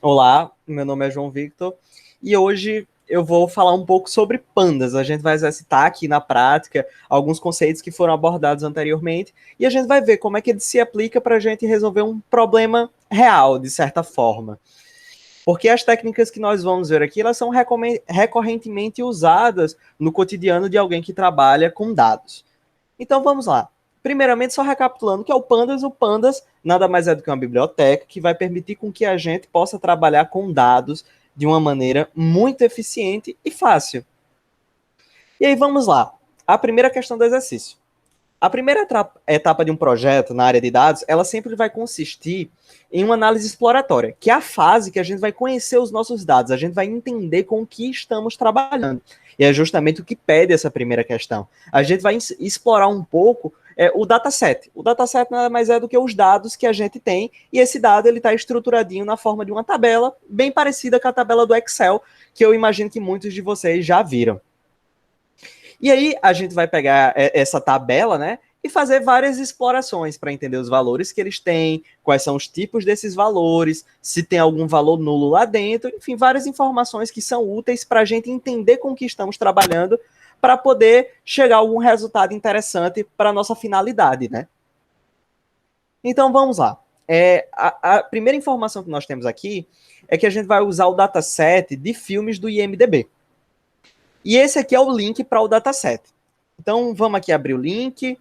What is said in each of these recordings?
Olá, meu nome é João Victor e hoje eu vou falar um pouco sobre pandas. A gente vai exercitar aqui na prática alguns conceitos que foram abordados anteriormente e a gente vai ver como é que ele se aplica para a gente resolver um problema real, de certa forma. Porque as técnicas que nós vamos ver aqui, elas são recorrentemente usadas no cotidiano de alguém que trabalha com dados. Então vamos lá. Primeiramente, só recapitulando o que é o Pandas nada mais é do que uma biblioteca que vai permitir com que a gente possa trabalhar com dados de uma maneira muito eficiente e fácil. E aí vamos lá. A primeira questão do exercício. A primeira etapa de um projeto na área de dados, ela sempre vai consistir em uma análise exploratória, que é a fase que a gente vai conhecer os nossos dados, a gente vai entender com o que estamos trabalhando. E é justamente o que pede essa primeira questão. A gente vai explorar um pouco o dataset. O dataset nada mais é do que os dados que a gente tem, e esse dado ele está estruturadinho na forma de uma tabela, bem parecida com a tabela do Excel, que eu imagino que muitos de vocês já viram. E aí a gente vai pegar essa tabela, né? E fazer várias explorações para entender os valores que eles têm, quais são os tipos desses valores, se tem algum valor nulo lá dentro, enfim, várias informações que são úteis para a gente entender com o que estamos trabalhando para poder chegar a algum resultado interessante para a nossa finalidade, né? Então vamos lá. A primeira informação que nós temos aqui é que a gente vai usar o dataset de filmes do IMDB. E esse aqui é o link para o dataset. Então, vamos aqui abrir o link.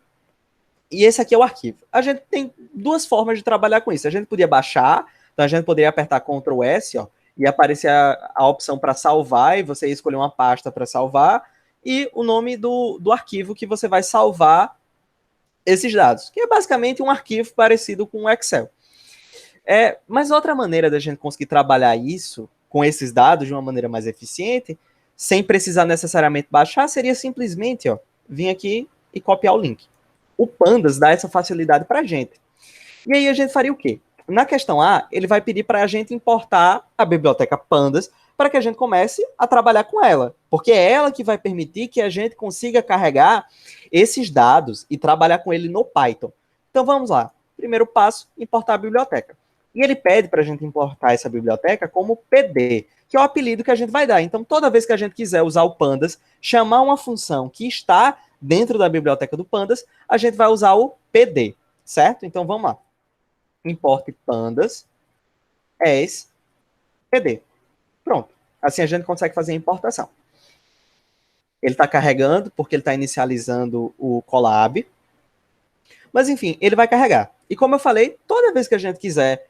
E esse aqui é o arquivo. A gente tem duas formas de trabalhar com isso. A gente podia baixar, então a gente poderia apertar Ctrl S, ó, e aparecer a opção para salvar, e você escolher uma pasta para salvar, e o nome do arquivo que você vai salvar esses dados, que é basicamente um arquivo parecido com o Excel. Mas outra maneira da gente conseguir trabalhar isso com esses dados de uma maneira mais eficiente, sem precisar necessariamente baixar, seria simplesmente vir aqui e copiar o link. O Pandas dá essa facilidade para a gente. E aí a gente faria o quê? Na questão A, ele vai pedir para a gente importar a biblioteca Pandas para que a gente comece a trabalhar com ela, porque é ela que vai permitir que a gente consiga carregar esses dados e trabalhar com ele no Python. Então vamos lá. Primeiro passo, importar a biblioteca. E ele pede para a gente importar essa biblioteca como PD, que é o apelido que a gente vai dar. Então, toda vez que a gente quiser usar o Pandas, chamar uma função que está dentro da biblioteca do Pandas, a gente vai usar o PD, certo? Então, vamos lá. Importe pandas as PD. Pronto. Assim a gente consegue fazer a importação. Ele está carregando, porque ele está inicializando o Colab. Mas, enfim, ele vai carregar. E como eu falei, toda vez que a gente quiser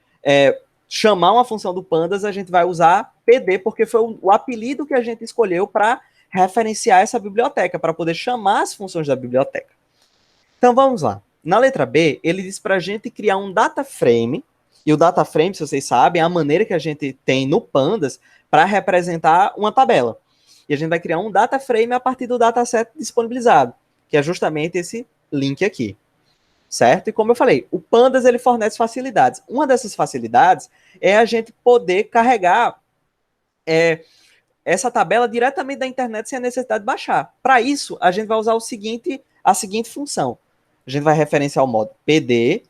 chamar uma função do Pandas, a gente vai usar PD, porque foi o apelido que a gente escolheu para referenciar essa biblioteca, para poder chamar as funções da biblioteca. Então, vamos lá. Na letra B, ele diz para a gente criar um data frame, e o data frame, se vocês sabem, é a maneira que a gente tem no Pandas para representar uma tabela. E a gente vai criar um data frame a partir do dataset disponibilizado, que é justamente esse link aqui. Certo? E como eu falei, o Pandas ele fornece facilidades. Uma dessas facilidades é a gente poder carregar essa tabela diretamente da internet sem a necessidade de baixar. Para isso, a gente vai usar a seguinte função. A gente vai referenciar o modo pd.read.csv.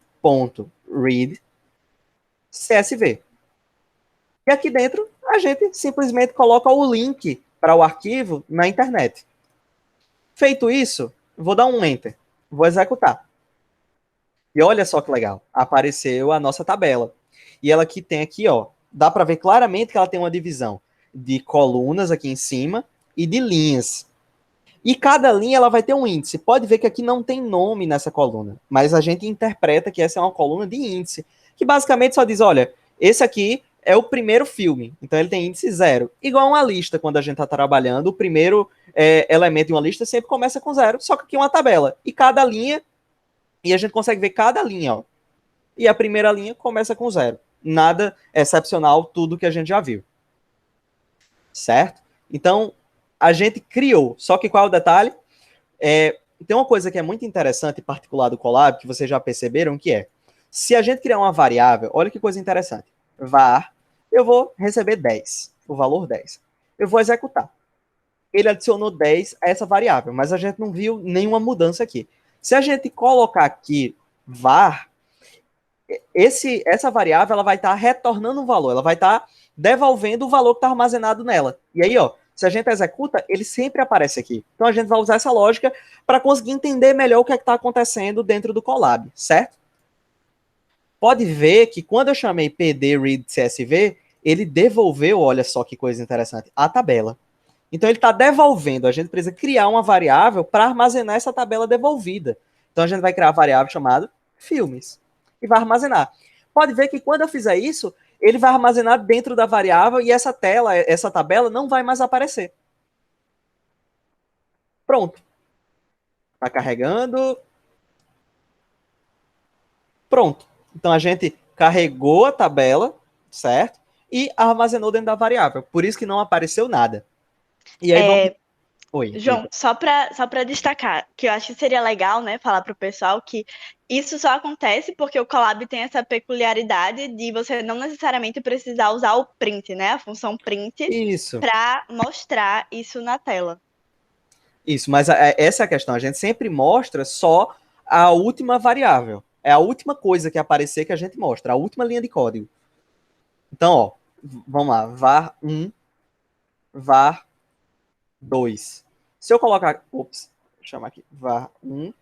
E aqui dentro, a gente simplesmente coloca o link para o arquivo na internet. Feito isso, vou dar um Enter. Vou executar. E olha só que legal, apareceu a nossa tabela. E ela que tem aqui, ó, dá para ver claramente que ela tem uma divisão de colunas aqui em cima e de linhas. E cada linha ela vai ter um índice. Pode ver que aqui não tem nome nessa coluna, mas a gente interpreta que essa é uma coluna de índice, que basicamente só diz, olha, esse aqui é o primeiro filme, então ele tem índice 0. Igual uma lista, quando a gente está trabalhando, o primeiro elemento de uma lista sempre começa com 0, só que aqui é uma tabela. E cada linha, e a gente consegue ver cada linha, ó. E a primeira linha começa com 0. Nada excepcional, tudo que a gente já viu. Certo? Então, a gente criou. Só que qual é o detalhe? Tem uma coisa que é muito interessante e particular do Colab, que vocês já perceberam, que é, se a gente criar uma variável, olha que coisa interessante. Var, eu vou receber 10, o valor 10. Eu vou executar. Ele adicionou 10 a essa variável, mas a gente não viu nenhuma mudança aqui. Se a gente colocar aqui var, essa variável ela vai estar retornando um valor, ela vai estar devolvendo o valor que está armazenado nela. E aí, ó, se a gente executa, ele sempre aparece aqui. Então a gente vai usar essa lógica para conseguir entender melhor o que é está acontecendo dentro do Colab, certo? Pode ver que quando eu chamei PD read CSV, ele devolveu, olha só que coisa interessante, a tabela. Então ele está devolvendo, a gente precisa criar uma variável para armazenar essa tabela devolvida. Então a gente vai criar uma variável chamada filmes e vai armazenar. Pode ver que quando eu fizer isso, ele vai armazenar dentro da variável e essa tela, essa tabela não vai mais aparecer. Pronto. Está carregando. Pronto. Então a gente carregou a tabela, certo? E armazenou dentro da variável. Por isso que não apareceu nada. E aí vamos. Oi, João, diga. só para destacar, que eu acho que seria legal, né, falar para o pessoal que isso só acontece porque o Colab tem essa peculiaridade de você não necessariamente precisar usar o print, né, a função print, Isso. para mostrar isso na tela. Isso, mas essa é a questão. A gente sempre mostra só a última variável. É a última coisa que aparecer que a gente mostra, a última linha de código. Então, ó, vamos lá. var1, var2. Se eu colocar. Ops, vou chamar aqui var1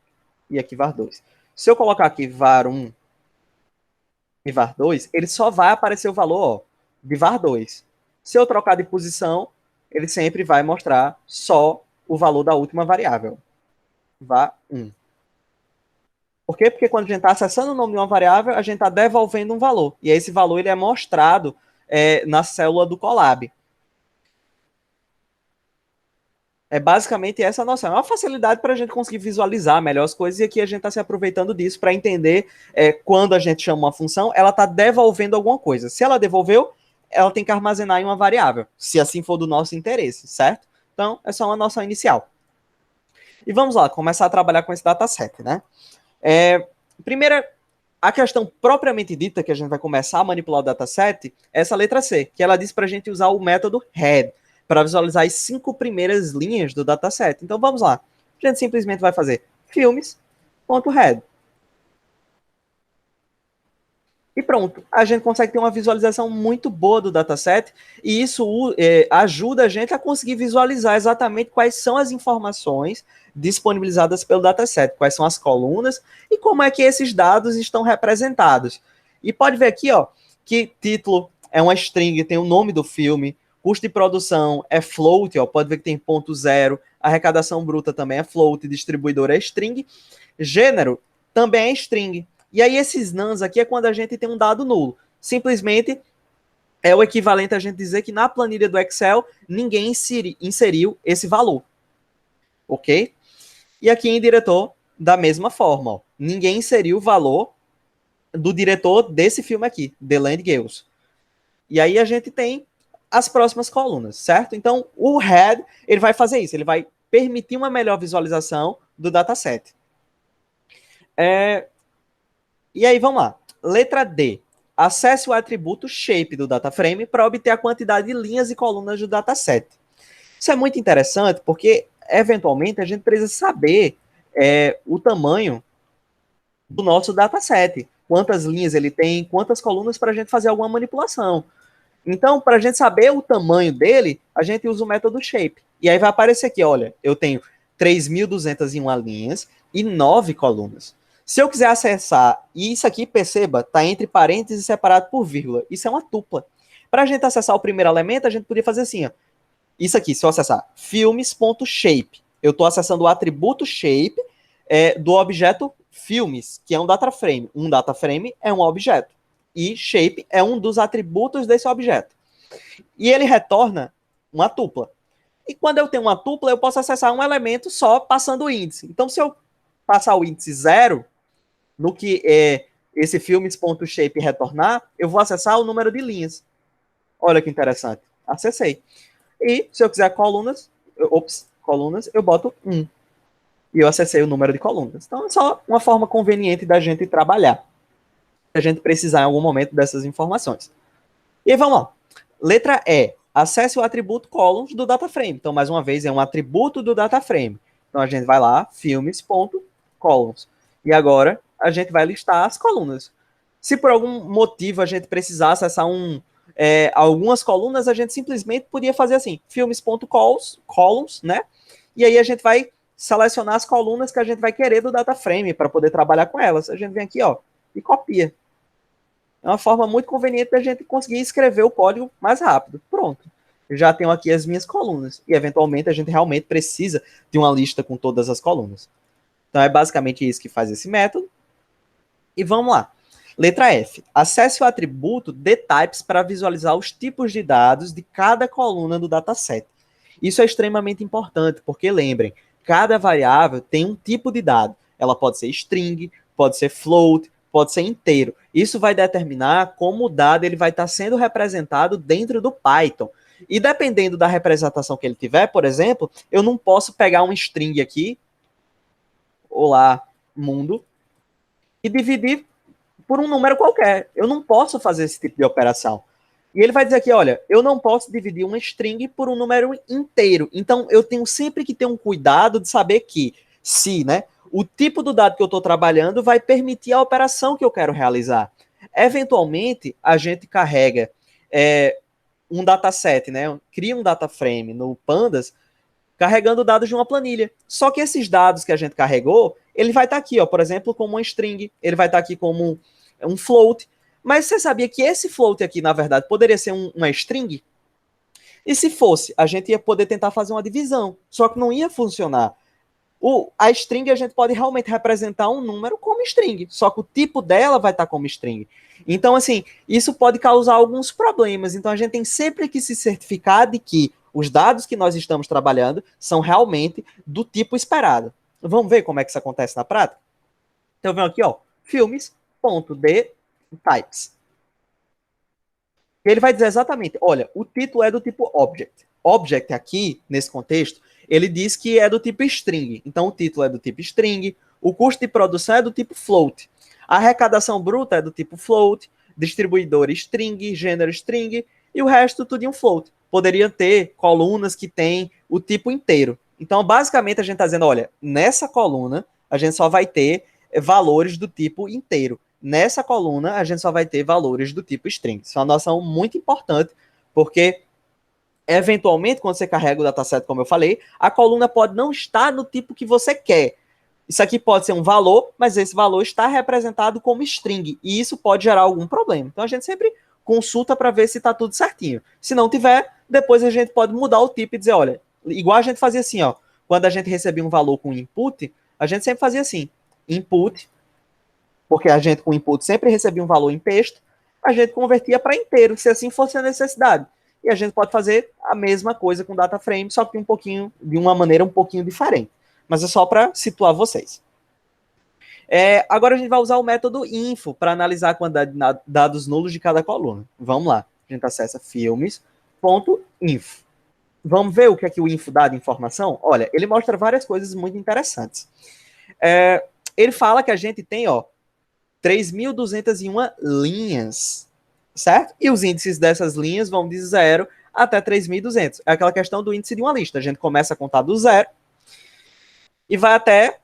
e aqui var2. Se eu colocar aqui var1 e var2, ele só vai aparecer o valor ó, de var2. Se eu trocar de posição, ele sempre vai mostrar só o valor da última variável. var1. Por quê? Porque quando a gente está acessando o nome de uma variável, a gente está devolvendo um valor. E esse valor ele é mostrado na célula do Colab. É basicamente essa a noção. É uma facilidade para a gente conseguir visualizar melhor as coisas e aqui a gente está se aproveitando disso para entender quando a gente chama uma função, ela está devolvendo alguma coisa. Se ela devolveu, ela tem que armazenar em uma variável, se assim for do nosso interesse, certo? Então, é só uma noção inicial. E vamos lá, começar a trabalhar com esse dataset, né? Primeira, a questão propriamente dita que a gente vai começar a manipular o dataset é essa letra C, que ela diz para a gente usar o método head para visualizar as 5 primeiras linhas do dataset. Então vamos lá. A gente simplesmente vai fazer filmes.head. E pronto, a gente consegue ter uma visualização muito boa do dataset e isso ajuda a gente a conseguir visualizar exatamente quais são as informações disponibilizadas pelo dataset, quais são as colunas e como é que esses dados estão representados. E pode ver aqui, ó, que título é uma string, tem o nome do filme, custo de produção é float, ó, pode ver que tem ponto zero, arrecadação bruta também é float, distribuidor é string, gênero também é string. E aí esses nans aqui é quando a gente tem um dado nulo. Simplesmente é o equivalente a gente dizer que na planilha do Excel ninguém inseriu esse valor. Ok? E aqui em diretor, da mesma forma. Ó, ninguém inseriu o valor do diretor desse filme aqui, The Land Girls. E aí a gente tem as próximas colunas, certo? Então o head ele vai fazer isso, ele vai permitir uma melhor visualização do dataset. E aí, vamos lá. Letra D. Acesse o atributo shape do dataframe para obter a quantidade de linhas e colunas do dataset. Isso é muito interessante porque, eventualmente, a gente precisa saber o tamanho do nosso dataset. Quantas linhas ele tem, quantas colunas para a gente fazer alguma manipulação. Então, para a gente saber o tamanho dele, a gente usa o método shape. E aí vai aparecer aqui, olha, eu tenho 3.201 linhas e 9 colunas. Se eu quiser acessar, e isso aqui, perceba, está entre parênteses e separado por vírgula. Isso é uma tupla. Para a gente acessar o primeiro elemento, a gente poderia fazer assim, ó. Isso aqui, se eu acessar filmes.shape, eu estou acessando o atributo shape do objeto filmes, que é um data frame. Um data frame é um objeto. E shape é um dos atributos desse objeto. E ele retorna uma tupla. E quando eu tenho uma tupla, eu posso acessar um elemento só passando o índice. Então, se eu passar o índice 0, no que esse filmes.shape retornar, eu vou acessar o número de linhas. Olha que interessante. Acessei. E se eu quiser colunas, eu boto 1. E eu acessei o número de colunas. Então é só uma forma conveniente da gente trabalhar. Se a gente precisar em algum momento dessas informações. E aí vamos lá. Letra E. Acesse o atributo columns do dataframe. Então, mais uma vez, é um atributo do dataframe. Então a gente vai lá, filmes.columns. E agora a gente vai listar as colunas. Se por algum motivo a gente precisar acessar algumas colunas, a gente simplesmente podia fazer assim, filmes.columns, né? E aí a gente vai selecionar as colunas que a gente vai querer do data frame para poder trabalhar com elas. A gente vem aqui, ó, e copia. É uma forma muito conveniente da gente conseguir escrever o código mais rápido. Pronto. Eu já tenho aqui as minhas colunas. E, eventualmente, a gente realmente precisa de uma lista com todas as colunas. Então, é basicamente isso que faz esse método. E vamos lá. Letra F. Acesse o atributo dtypes para visualizar os tipos de dados de cada coluna do dataset. Isso é extremamente importante, porque lembrem, cada variável tem um tipo de dado. Ela pode ser string, pode ser float, pode ser inteiro. Isso vai determinar como o dado ele vai estar sendo representado dentro do Python. E dependendo da representação que ele tiver, por exemplo, eu não posso pegar um string aqui, olá, mundo, e dividir por um número qualquer. Eu não posso fazer esse tipo de operação. E ele vai dizer aqui, olha, eu não posso dividir uma string por um número inteiro. Então, eu tenho sempre que ter um cuidado de saber que, se, né, o tipo do dado que eu estou trabalhando vai permitir a operação que eu quero realizar. Eventualmente, a gente carrega um dataset, né, cria um data frame no Pandas, carregando dados de uma planilha. Só que esses dados que a gente carregou, ele vai estar aqui, ó, por exemplo, como uma string, ele vai estar aqui como um float. Mas você sabia que esse float aqui, na verdade, poderia ser uma string? E se fosse, a gente ia poder tentar fazer uma divisão, só que não ia funcionar. A string a gente pode realmente representar um número como string, só que o tipo dela vai estar como string. Então, assim, isso pode causar alguns problemas. Então, a gente tem sempre que se certificar de que os dados que nós estamos trabalhando são realmente do tipo esperado. Vamos ver como é que isso acontece na prática? Então, eu venho aqui, ó, filmes.dtypes. Ele vai dizer exatamente, olha, o título é do tipo object. Object aqui, nesse contexto, ele diz que é do tipo string. Então, o título é do tipo string, o custo de produção é do tipo float, a arrecadação bruta é do tipo float, distribuidor string, gênero string, e o resto tudo em um float. Poderiam ter colunas que têm o tipo inteiro. Então, basicamente, a gente está dizendo, olha, nessa coluna, a gente só vai ter valores do tipo inteiro. Nessa coluna, a gente só vai ter valores do tipo string. Isso é uma noção muito importante, porque, eventualmente, quando você carrega o dataset, como eu falei, a coluna pode não estar no tipo que você quer. Isso aqui pode ser um valor, mas esse valor está representado como string, e isso pode gerar algum problema. Então, a gente sempre consulta para ver se está tudo certinho. Se não tiver, depois a gente pode mudar o tipo e dizer, olha, igual a gente fazia assim, ó, quando a gente recebia um valor com input, a gente sempre fazia assim, input, porque a gente com input sempre recebia um valor em texto, a gente convertia para inteiro, se assim fosse a necessidade. E a gente pode fazer a mesma coisa com data frame, só que de uma maneira um pouquinho diferente. Mas é só para situar vocês. Agora a gente vai usar o método info para analisar a quantidade de dados nulos de cada coluna. Vamos lá. A gente acessa filmes.info. Vamos ver o que é que o info dá de informação? Olha, ele mostra várias coisas muito interessantes. Ele fala que a gente tem, ó, 3.201 linhas, certo? E os índices dessas linhas vão de 0 até 3.200. É aquela questão do índice de uma lista. A gente começa a contar do 0 e vai até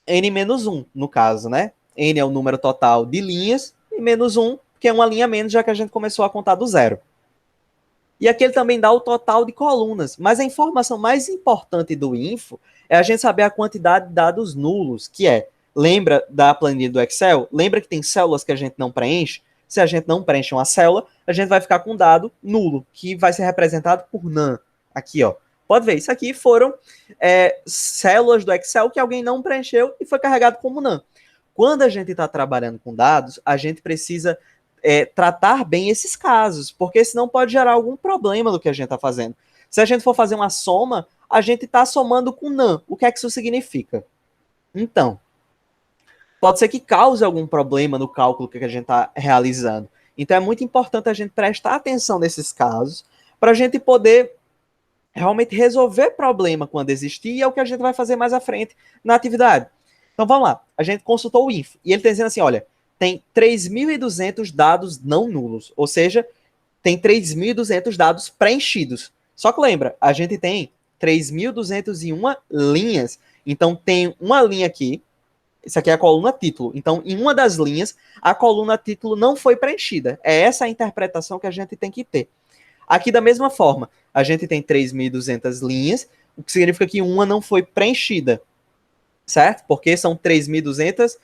n-1, no caso, né? N é o número total de linhas e -1, que é uma linha menos, já que a gente começou a contar do 0. E aqui ele também dá o total de colunas. Mas a informação mais importante do info é a gente saber a quantidade de dados nulos, que é, lembra da planilha do Excel? Lembra que tem células que a gente não preenche? Se a gente não preenche uma célula, a gente vai ficar com um dado nulo, que vai ser representado por none. Aqui, ó. Pode ver, isso aqui foram células do Excel que alguém não preencheu e foi carregado como none. Quando a gente está trabalhando com dados, a gente precisa tratar bem esses casos, porque senão pode gerar algum problema no que a gente está fazendo. Se a gente for fazer uma soma, a gente está somando com none. O que é que isso significa? Então, pode ser que cause algum problema no cálculo que a gente está realizando. Então é muito importante a gente prestar atenção nesses casos para a gente poder realmente resolver problema quando existir, e é o que a gente vai fazer mais à frente na atividade. Então vamos lá, a gente consultou o info, e ele está dizendo assim, olha, tem 3.200 dados não nulos, ou seja, tem 3.200 dados preenchidos. Só que lembra, a gente tem 3.201 linhas, então tem uma linha aqui, Isso aqui é a coluna título. Então, em uma das linhas, a coluna título não foi preenchida. É essa a interpretação que a gente tem que ter. Aqui, da mesma forma, a gente tem 3.200 linhas, o que significa que uma não foi preenchida, certo? Porque são 3.200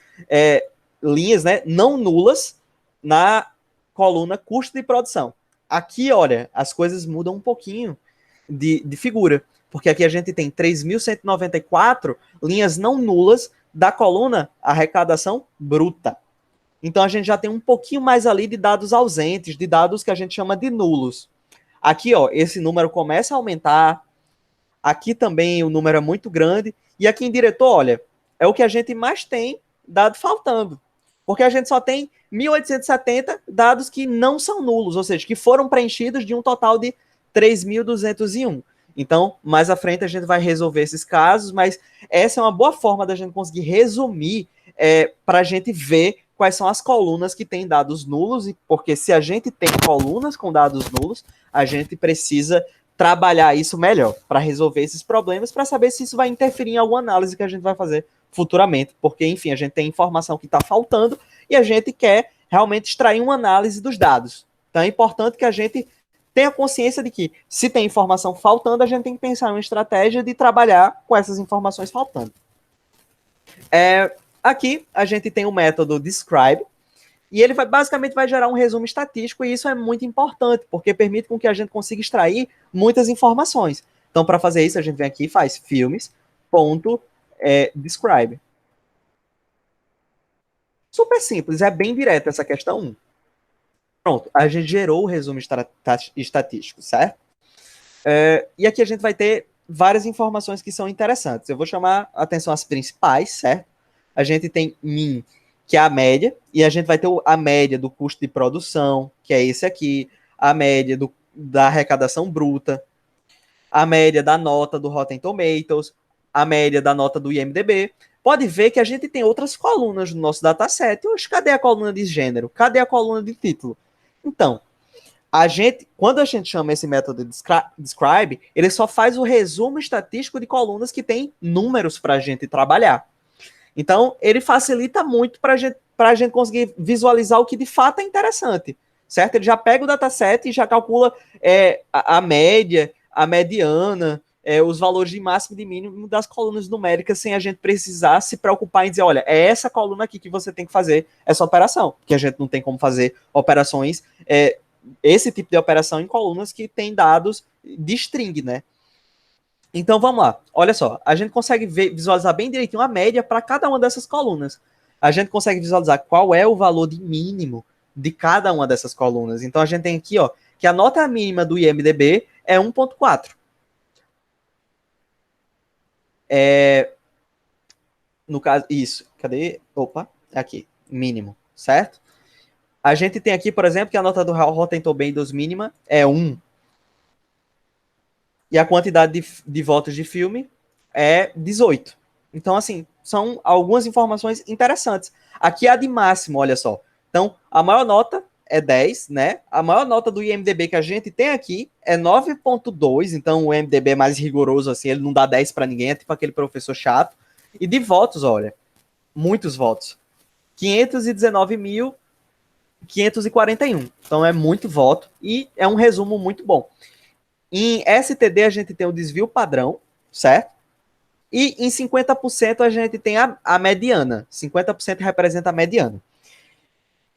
linhas, né, não nulas na coluna custo de produção. Aqui, olha, as coisas mudam um pouquinho de figura, porque aqui a gente tem 3.194 linhas não nulas da coluna arrecadação bruta. Então a gente já tem um pouquinho mais ali de dados ausentes, de dados que a gente chama de nulos. Aqui, ó, esse número começa a aumentar. Aqui também o número é muito grande. E aqui em diretor, olha, é o que a gente mais tem dado faltando. Porque a gente só tem 1.870 dados que não são nulos, ou seja, que foram preenchidos de um total de 3.201. Então, mais à frente a gente vai resolver esses casos, mas essa é uma boa forma da gente conseguir resumir para a gente ver quais são as colunas que têm dados nulos, porque se a gente tem colunas com dados nulos, a gente precisa trabalhar isso melhor para resolver esses problemas, para saber se isso vai interferir em alguma análise que a gente vai fazer futuramente, porque, enfim, a gente tem informação que está faltando e a gente quer realmente extrair uma análise dos dados. Então é importante que a gente tenha consciência de que, se tem informação faltando, a gente tem que pensar em uma estratégia de trabalhar com essas informações faltando. Aqui a gente tem o método describe, e ele basicamente vai gerar um resumo estatístico, e isso é muito importante, porque permite com que a gente consiga extrair muitas informações. Então, para fazer isso, a gente vem aqui e faz filmes.describe. Super simples, é bem direto essa questão 1. Pronto, a gente gerou o resumo estatístico, certo? E aqui a gente vai ter várias informações que são interessantes. Eu vou chamar a atenção às principais, certo? A gente tem min, que é a média, e a gente vai ter a média do custo de produção, que é esse aqui, a média da arrecadação bruta, a média da nota do Rotten Tomatoes, a média da nota do IMDb. Pode ver que a gente tem outras colunas no nosso dataset. Oxe, cadê a coluna de gênero? Cadê a coluna de título? Então, quando a gente chama esse método de describe, ele só faz o resumo estatístico de colunas que tem números para a gente trabalhar. Então, ele facilita muito para a gente conseguir visualizar o que de fato é interessante, certo? Ele já pega o dataset e já calcula a média, a mediana, os valores de máximo e de mínimo das colunas numéricas, sem a gente precisar se preocupar em dizer, olha, é essa coluna aqui que você tem que fazer essa operação, porque a gente não tem como fazer operações, esse tipo de operação em colunas que tem dados de string, né? Então vamos lá, olha só, a gente consegue visualizar bem direitinho a média para cada uma dessas colunas. A gente consegue visualizar qual é o valor de mínimo de cada uma dessas colunas. Então a gente tem aqui, ó, que a nota mínima do IMDb é 1.4. No caso, isso, cadê? Opa, aqui, mínimo, certo? A gente tem aqui, por exemplo, que a nota do Rotten Tomatoes mínima é 1. E a quantidade de votos de filme é 18. Então, assim, são algumas informações interessantes. Aqui é a de máximo, olha só. Então, a maior nota é 10, né? A maior nota do IMDb que a gente tem aqui é 9.2, então o IMDb é mais rigoroso, assim, ele não dá 10 para ninguém, é tipo aquele professor chato. E de votos, olha, muitos votos. 519.541. Então é muito voto e é um resumo muito bom. Em STD a gente tem o desvio padrão, certo? E em 50% a gente tem a mediana. 50% representa a mediana.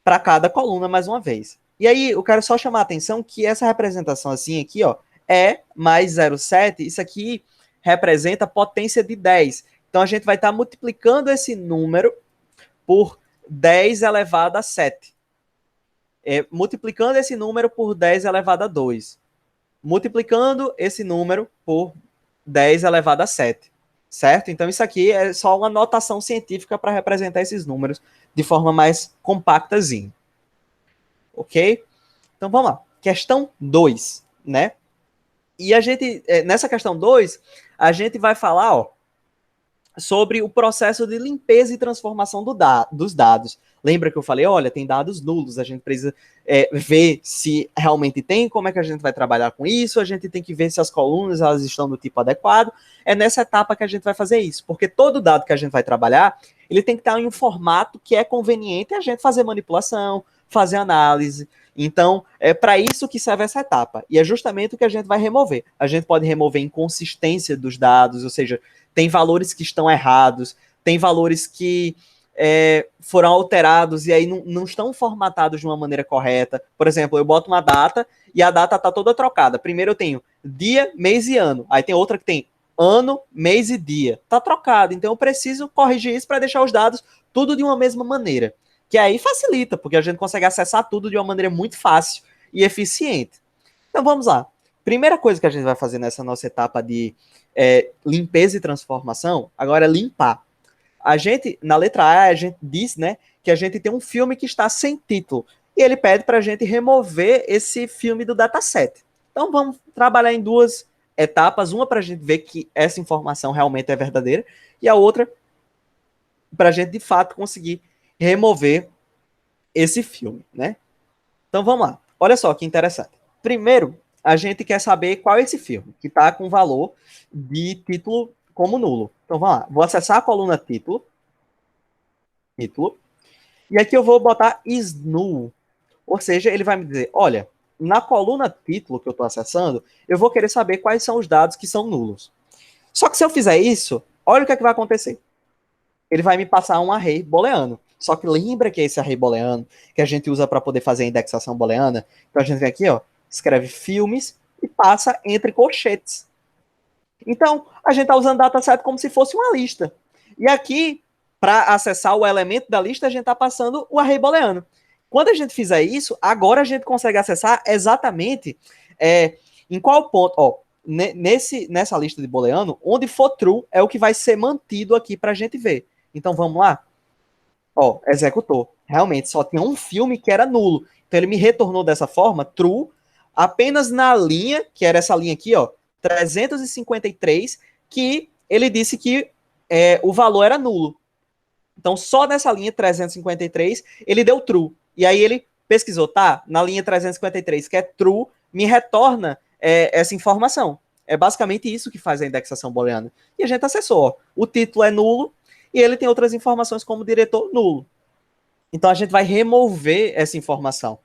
Para cada coluna, mais uma vez. E aí, eu quero só chamar a atenção que essa representação assim aqui, ó, é mais 0,7. Isso aqui representa potência de 10. Então a gente vai estar multiplicando esse número por 10 elevado a 7. Multiplicando esse número por 10 elevado a 2. Multiplicando esse número por 10 elevado a 7, certo? Então isso aqui é só uma notação científica para representar esses números de forma mais compactazinha. Ok? Então vamos lá. Questão 2, né? E a gente, nessa questão 2, a gente vai falar, ó, sobre o processo de limpeza e transformação dos dados. Lembra que eu falei, olha, tem dados nulos, a gente precisa ver se realmente tem, como é que a gente vai trabalhar com isso, a gente tem que ver se as colunas elas estão no tipo adequado. É nessa etapa que a gente vai fazer isso, porque todo dado que a gente vai trabalhar, ele tem que estar em um formato que é conveniente a gente fazer manipulação, fazer análise. Então, é para isso que serve essa etapa. E é justamente o que a gente vai remover. A gente pode remover inconsistência dos dados, ou seja, tem valores que estão errados, tem valores que foram alterados e aí não estão formatados de uma maneira correta. Por exemplo, eu boto uma data e a data está toda trocada. Primeiro eu tenho dia, mês e ano. Aí tem outra que tem ano, mês e dia. Está trocado. Então eu preciso corrigir isso para deixar os dados tudo de uma mesma maneira. Que aí facilita, porque a gente consegue acessar tudo de uma maneira muito fácil e eficiente. Então vamos lá. Primeira coisa que a gente vai fazer nessa nossa etapa de limpeza e transformação, agora é limpar. A gente, na letra A, a gente diz, né, que a gente tem um filme que está sem título. E ele pede para a gente remover esse filme do dataset. Então vamos trabalhar em duas etapas. Uma para a gente ver que essa informação realmente é verdadeira. E a outra para a gente, de fato, conseguir remover esse filme, né? Então vamos lá. Olha só que interessante. Primeiro, a gente quer saber qual é esse filme, que está com valor de título como nulo. Então vamos lá. Vou acessar a coluna título. E aqui eu vou botar is null. Ou seja, ele vai me dizer, olha, na coluna título que eu estou acessando, eu vou querer saber quais são os dados que são nulos. Só que se eu fizer isso, olha o que é que vai acontecer. Ele vai me passar um array booleano. Só que lembra que é esse array booleano que a gente usa para poder fazer a indexação booleana? Então a gente vem aqui, ó, escreve filmes e passa entre colchetes. Então, a gente está usando dataset como se fosse uma lista. E aqui, para acessar o elemento da lista, a gente está passando o array booleano. Quando a gente fizer isso, agora a gente consegue acessar exatamente em qual ponto, ó, nessa lista de booleano, onde for true é o que vai ser mantido aqui para a gente ver. Então vamos lá. Ó, executou. Realmente, só tinha um filme que era nulo. Então ele me retornou dessa forma, true, apenas na linha, que era essa linha aqui, ó, 353, que ele disse que o valor era nulo. Então, só nessa linha 353, ele deu true. E aí ele pesquisou, tá, na linha 353, que é true, me retorna essa informação. É basicamente isso que faz a indexação booleana. E a gente acessou, ó, o título é nulo, e ele tem outras informações como diretor nulo. Então, a gente vai remover essa informação.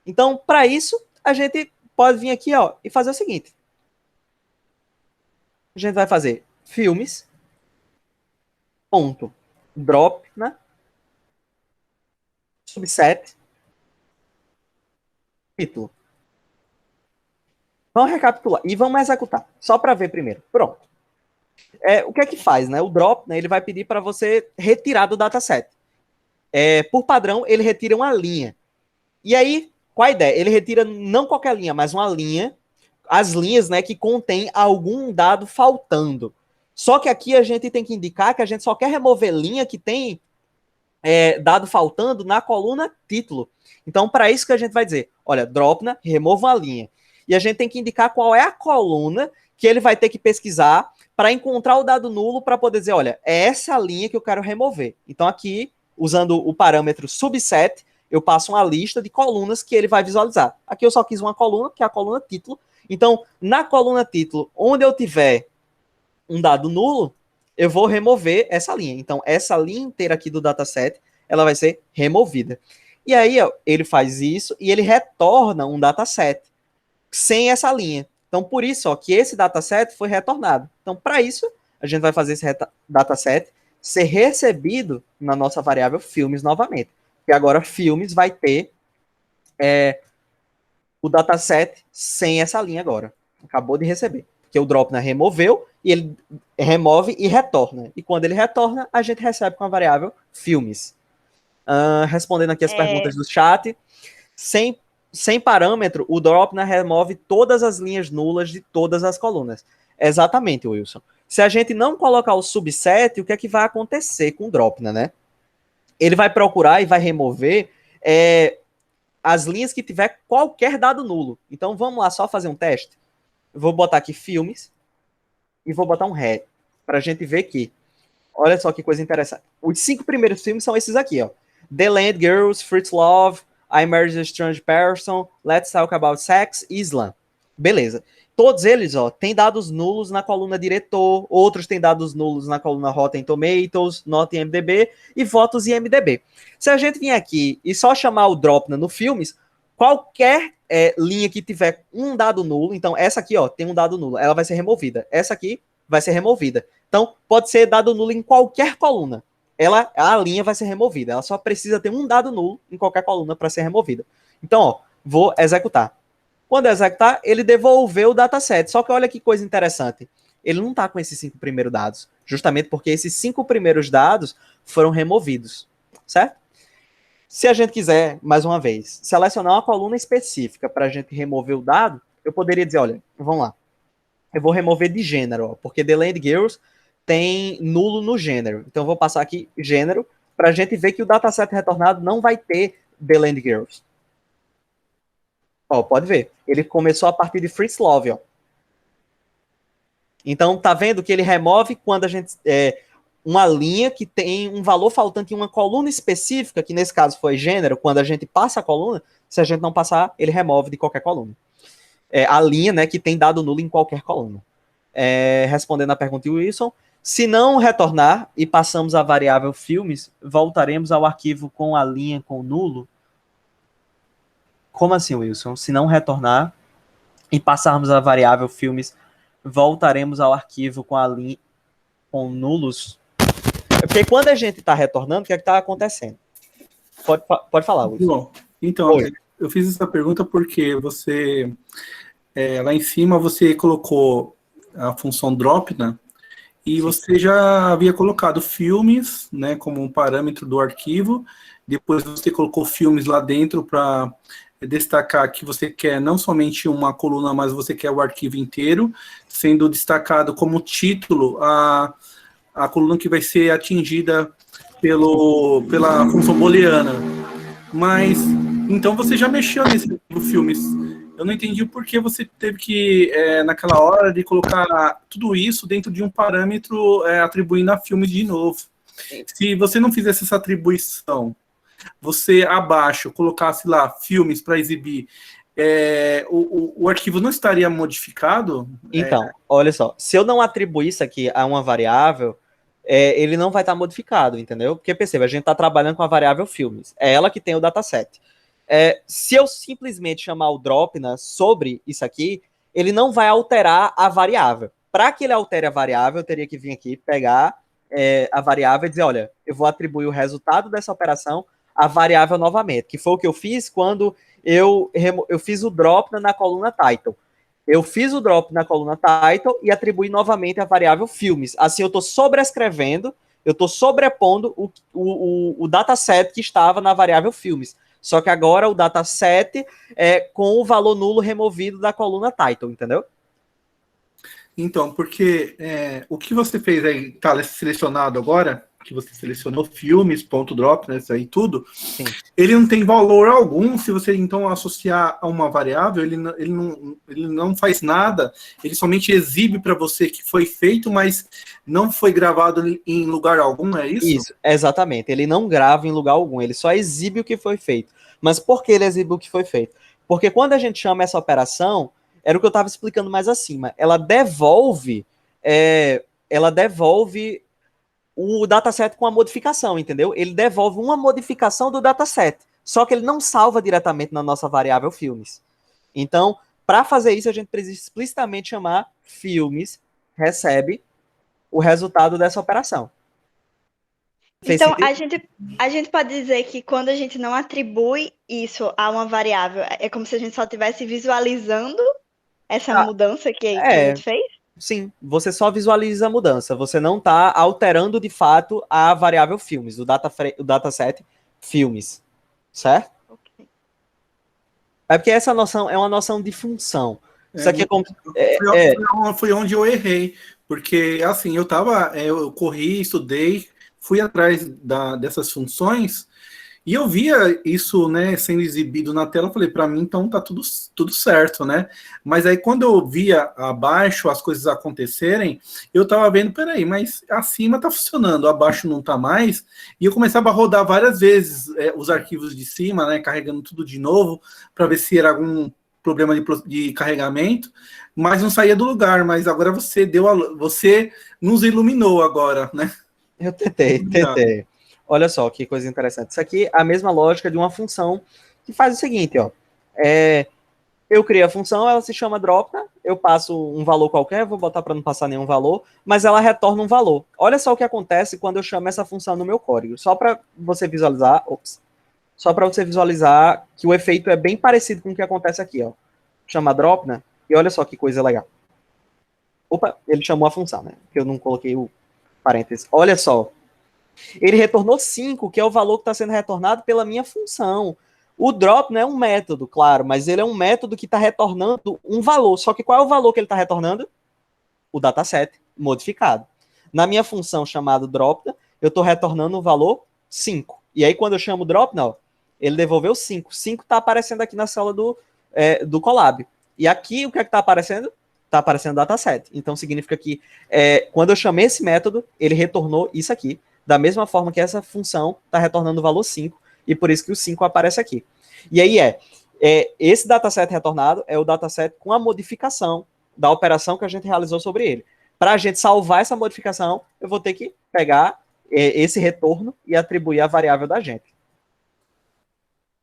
Então, para isso, a gente pode vir aqui, ó, e fazer o seguinte. A gente vai fazer filmes, ponto, drop, né? Subset, título. Vamos recapitular e vamos executar, só para ver primeiro. Pronto. O que é que faz, né? O drop, né, ele vai pedir para você retirar do dataset. Por padrão, ele retira uma linha. E aí, qual a ideia? Ele retira não qualquer linha, mas uma linha, as linhas, né, que contém algum dado faltando. Só que aqui a gente tem que indicar que a gente só quer remover linha que tem dado faltando na coluna título. Então, para isso que a gente vai dizer, olha, dropna, remova uma linha. E a gente tem que indicar qual é a coluna que ele vai ter que pesquisar para encontrar o dado nulo para poder dizer, olha, é essa linha que eu quero remover. Então, aqui, usando o parâmetro subset, eu passo uma lista de colunas que ele vai visualizar. Aqui eu só quis uma coluna, que é a coluna título. Então, na coluna título, onde eu tiver um dado nulo, eu vou remover essa linha. Então, essa linha inteira aqui do dataset, ela vai ser removida. E aí, ó, ele faz isso e ele retorna um dataset sem essa linha. Então, por isso, ó, que esse dataset foi retornado. Então, para isso, a gente vai fazer esse dataset ser recebido na nossa variável filmes novamente. Porque agora filmes vai ter o dataset sem essa linha agora. Acabou de receber. Porque o Dropna removeu e ele remove e retorna. E quando ele retorna, a gente recebe com a variável filmes. Respondendo aqui as perguntas do chat, sem parâmetro, o Dropna remove todas as linhas nulas de todas as colunas. Exatamente, Wilson. Se a gente não colocar o subset, o que é que vai acontecer com o Dropna, né? Ele vai procurar e vai remover as linhas que tiver qualquer dado nulo. Então vamos lá só fazer um teste. Eu vou botar aqui filmes e vou botar um red para a gente ver que olha só que coisa interessante. Os 5 primeiros filmes são esses aqui, ó. The Land, Girls, Fritz Love, I Married a Strange Person, Let's Talk About Sex e Islam. Beleza. Todos eles, ó, têm dados nulos na coluna diretor, outros têm dados nulos na coluna Rotten Tomatoes, nota em IMDb e votos em IMDb. Se a gente vir aqui e só chamar o Dropna no filmes, qualquer linha que tiver um dado nulo, então essa aqui, ó, tem um dado nulo, ela vai ser removida. Essa aqui vai ser removida. Então, pode ser dado nulo em qualquer coluna. A linha vai ser removida. Ela só precisa ter um dado nulo em qualquer coluna para ser removida. Então, ó, vou executar. Quando executar, ele devolveu o dataset. Só que olha que coisa interessante. Ele não está com esses 5 primeiros dados. Justamente porque esses 5 primeiros dados foram removidos. Certo? Se a gente quiser, mais uma vez, selecionar uma coluna específica para a gente remover o dado, eu poderia dizer, olha, vamos lá. Eu vou remover de gênero, ó, porque The Land Girls tem nulo no gênero. Então eu vou passar aqui gênero para a gente ver que o dataset retornado não vai ter The Land Girls. Ó, pode ver. Ele começou a partir de Fritz Love, ó. Então, tá vendo que ele remove quando a gente... uma linha que tem um valor faltante em uma coluna específica, que nesse caso foi gênero, quando a gente passa a coluna, se a gente não passar, ele remove de qualquer coluna. A linha, né, que tem dado nulo em qualquer coluna. Respondendo a pergunta de Wilson, se não retornar e passamos a variável filmes, voltaremos ao arquivo com a linha com nulo? Como assim, Wilson? Se não retornar e passarmos a variável filmes, voltaremos ao arquivo com a linha com nulos? Porque quando a gente está retornando, o que é que está acontecendo? Pode falar, Wilson. Bom, então, eu fiz essa pergunta porque você, lá em cima, você colocou a função drop, né? E sim, você já havia colocado filmes, né, como um parâmetro do arquivo. Depois você colocou filmes lá dentro para destacar que você quer não somente uma coluna, mas você quer o arquivo inteiro, sendo destacado como título a coluna que vai ser atingida pela função booleana. Mas, então você já mexeu nesse filmes. Eu não entendi o porquê você teve que, naquela hora, de colocar tudo isso dentro de um parâmetro atribuindo a filmes de novo. Se você não fizesse essa atribuição, você abaixo colocasse lá filmes para exibir, o arquivo não estaria modificado? Então, olha só, se eu não atribuir isso aqui a uma variável, ele não vai estar modificado, entendeu? Porque perceba, a gente está trabalhando com a variável filmes, é ela que tem o dataset. Se eu simplesmente chamar o Dropna sobre isso aqui, ele não vai alterar a variável. Para que ele altere a variável, eu teria que vir aqui, pegar a variável e dizer, olha, eu vou atribuir o resultado dessa operação à variável novamente, que foi o que eu fiz quando eu fiz o Dropna na coluna Title. Eu fiz o drop na coluna title e atribuí novamente a variável filmes. Assim, eu estou sobrescrevendo, eu estou sobrepondo o dataset que estava na variável filmes. Só que agora o dataset é com o valor nulo removido da coluna title, entendeu? Então, porque o que você fez aí, tá selecionado agora, que você selecionou filmes, ponto drop, né, isso aí tudo, sim, ele não tem valor algum. Se você então associar a uma variável, ele não faz nada, ele somente exibe para você que foi feito, mas não foi gravado em lugar algum, é isso? Isso, exatamente, ele não grava em lugar algum, ele só exibe o que foi feito. Mas por que ele exibe o que foi feito? Porque quando a gente chama essa operação, era o que eu estava explicando mais acima, ela devolve o dataset com a modificação, entendeu? Ele devolve uma modificação do dataset, só que ele não salva diretamente na nossa variável filmes. Então, para fazer isso, a gente precisa explicitamente chamar filmes, recebe o resultado dessa operação. Então, a gente pode dizer que quando a gente não atribui isso a uma variável, é como se a gente só estivesse visualizando essa mudança que a gente fez? Sim, você só visualiza a mudança, você não está alterando de fato a variável filmes, o dataset filmes, certo? Okay. Porque essa noção é uma noção de função. Isso aqui foi onde eu errei, porque assim, eu corri, estudei, fui atrás dessas funções, E eu via isso, né, sendo exibido na tela, eu falei, para mim, então tá tudo certo, né? Mas aí quando eu via abaixo as coisas acontecerem, eu tava vendo, peraí, mas acima tá funcionando, abaixo não tá mais, e eu começava a rodar várias vezes os arquivos de cima, né, carregando tudo de novo, para ver se era algum problema de carregamento, mas não saía do lugar. Mas agora você nos iluminou agora, né? Eu tentei. Olha só que coisa interessante. Isso aqui é a mesma lógica de uma função que faz o seguinte, ó. Eu criei a função, ela se chama dropna, eu passo um valor qualquer, vou botar para não passar nenhum valor, mas ela retorna um valor. Olha só o que acontece quando eu chamo essa função no meu código. Só para você visualizar, que o efeito é bem parecido com o que acontece aqui, ó. Chama dropna, e olha só que coisa legal. Opa, ele chamou a função, né? Porque eu não coloquei o parênteses. Olha só. Ele retornou 5, que é o valor que está sendo retornado pela minha função. O drop não é um método, claro, mas ele é um método que está retornando um valor. Só que qual é o valor que ele está retornando? O dataset modificado. Na minha função chamada dropna, eu estou retornando o valor 5. E aí, quando eu chamo dropna, ele devolveu 5. 5 está aparecendo aqui na célula do Colab. E aqui, o que é que está aparecendo? Está aparecendo o dataset. Então, significa que quando eu chamei esse método, ele retornou isso aqui. Da mesma forma que essa função está retornando o valor 5, e por isso que o 5 aparece aqui. E aí esse dataset retornado é o dataset com a modificação da operação que a gente realizou sobre ele. Para a gente salvar essa modificação, eu vou ter que pegar esse retorno e atribuir a variável da gente.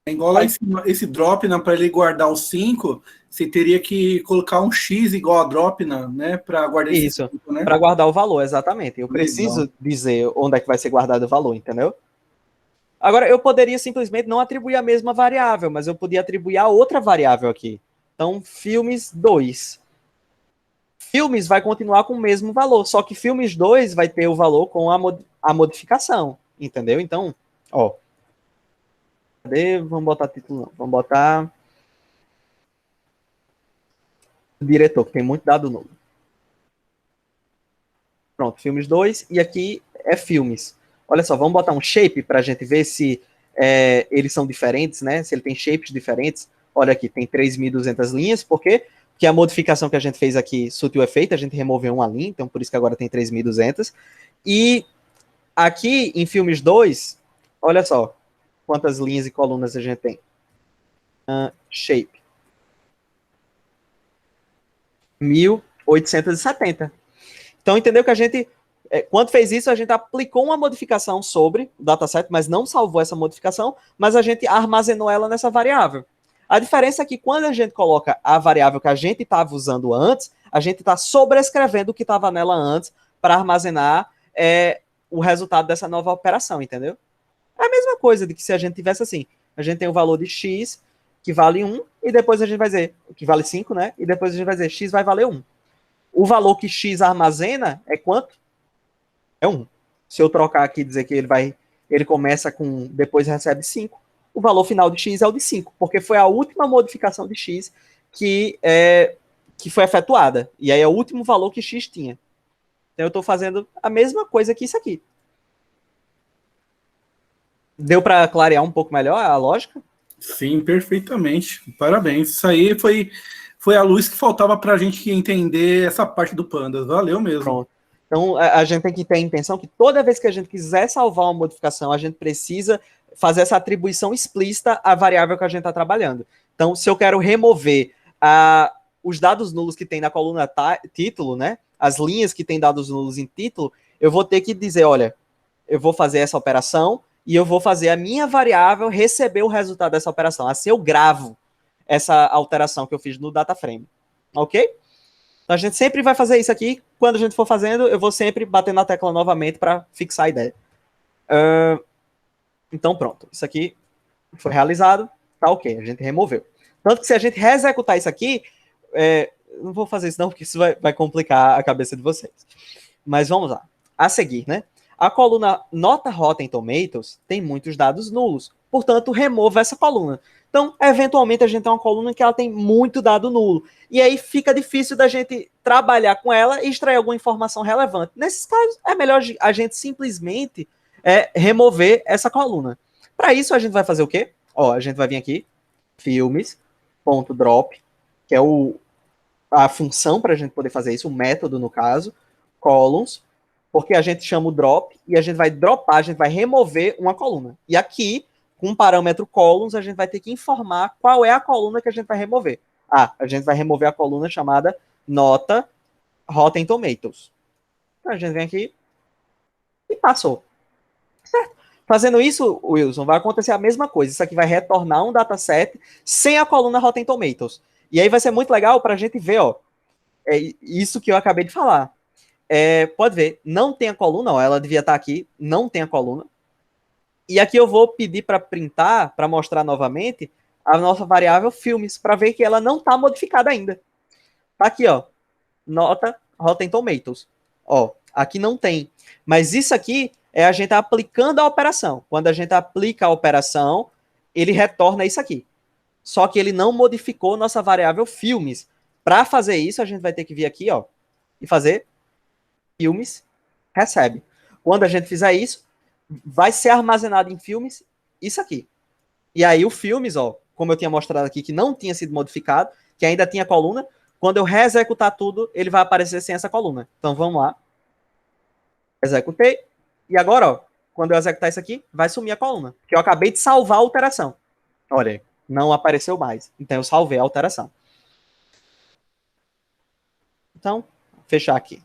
É igual lá em cima, esse dropna, para ele guardar o 5, você teria que colocar um X igual a dropna, né? Para guardar isso, esse 5, né? Para guardar o valor, exatamente. Eu preciso dizer onde é que vai ser guardado o valor, entendeu? Agora, eu poderia simplesmente não atribuir a mesma variável, mas eu podia atribuir a outra variável aqui. Então, filmes 2. Filmes vai continuar com o mesmo valor, só que filmes 2 vai ter o valor com a modificação, entendeu? Então, ó. Cadê? Vamos botar título não. Vamos botar diretor, que tem muito dado novo. Pronto, filmes 2, e aqui é filmes. Olha só, vamos botar um shape para a gente ver se eles são diferentes, né? Se ele tem shapes diferentes. Olha aqui, tem 3.200 linhas, por quê? Porque a modificação que a gente fez aqui surtiu efeito, a gente removeu uma linha, então por isso que agora tem 3.200. E aqui em filmes 2, olha só quantas linhas e colunas a gente tem. Shape. 1.870. Então, entendeu que a gente, quando fez isso, a gente aplicou uma modificação sobre o dataset, mas não salvou essa modificação, mas a gente armazenou ela nessa variável. A diferença é que quando a gente coloca a variável que a gente estava usando antes, a gente está sobrescrevendo o que estava nela antes para armazenar o resultado dessa nova operação, entendeu? É a mesma coisa de que se a gente tivesse assim, a gente tem o valor de x, que vale 1, e depois a gente vai dizer, que vale 5, né? E depois a gente vai dizer, x vai valer 1. O valor que x armazena é quanto? É 1. Se eu trocar aqui e dizer que ele começa com, depois recebe 5, o valor final de x é o de 5, porque foi a última modificação de x que foi efetuada. E aí é o último valor que x tinha. Então eu estou fazendo a mesma coisa que isso aqui. Deu para clarear um pouco melhor a lógica? Sim, perfeitamente. Parabéns. Isso aí foi a luz que faltava para a gente entender essa parte do Pandas. Valeu mesmo. Pronto. Então, a gente tem que ter a intenção que toda vez que a gente quiser salvar uma modificação, a gente precisa fazer essa atribuição explícita à variável que a gente está trabalhando. Então, se eu quero remover os dados nulos que tem na coluna título, né, as linhas que tem dados nulos em título, eu vou ter que dizer, olha, eu vou fazer essa operação e eu vou fazer a minha variável receber o resultado dessa operação. Assim eu gravo essa alteração que eu fiz no data frame. Ok? Então a gente sempre vai fazer isso aqui. Quando a gente for fazendo, eu vou sempre bater na tecla novamente para fixar a ideia. Então pronto. Isso aqui foi realizado. Tá ok. A gente removeu. Tanto que se a gente reexecutar isso aqui, não vou fazer isso não, porque isso vai complicar a cabeça de vocês. Mas vamos lá. A seguir, né? A coluna nota Rotten Tomatoes tem muitos dados nulos, portanto, remova essa coluna. Então, eventualmente, a gente tem uma coluna que ela tem muito dado nulo. E aí fica difícil da gente trabalhar com ela e extrair alguma informação relevante. Nesses casos, é melhor a gente simplesmente remover essa coluna. Para isso, a gente vai fazer o quê? Ó, a gente vai vir aqui, filmes.drop, que é a função para a gente poder fazer isso, o método no caso, columns, porque a gente chama o drop e a gente vai dropar, a gente vai remover uma coluna. E aqui, com o parâmetro columns, a gente vai ter que informar qual é a coluna que a gente vai remover. Ah, a gente vai remover a coluna chamada nota Rotten Tomatoes. Então a gente vem aqui e passou. Certo? Fazendo isso, Wilson, vai acontecer a mesma coisa. Isso aqui vai retornar um dataset sem a coluna Rotten Tomatoes. E aí vai ser muito legal para a gente ver, ó, isso que eu acabei de falar. Pode ver, não tem a coluna, ó, ela devia estar aqui, não tem a coluna. E aqui eu vou pedir para printar, para mostrar novamente, a nossa variável filmes, para ver que ela não está modificada ainda. Tá aqui, ó, nota Rotten Tomatoes. Ó, aqui não tem. Mas isso aqui é a gente aplicando a operação. Quando a gente aplica a operação, ele retorna isso aqui. Só que ele não modificou nossa variável filmes. Para fazer isso, a gente vai ter que vir aqui, ó, e fazer filmes recebe. Quando a gente fizer isso, vai ser armazenado em filmes isso aqui. E aí o filmes, ó, como eu tinha mostrado aqui, que não tinha sido modificado, que ainda tinha coluna, quando eu reexecutar tudo, ele vai aparecer sem essa coluna. Então vamos lá. Executei. E agora, ó, quando eu executar isso aqui, vai sumir a coluna. Que eu acabei de salvar a alteração. Olha aí, não apareceu mais. Então eu salvei a alteração. Então, fechar aqui.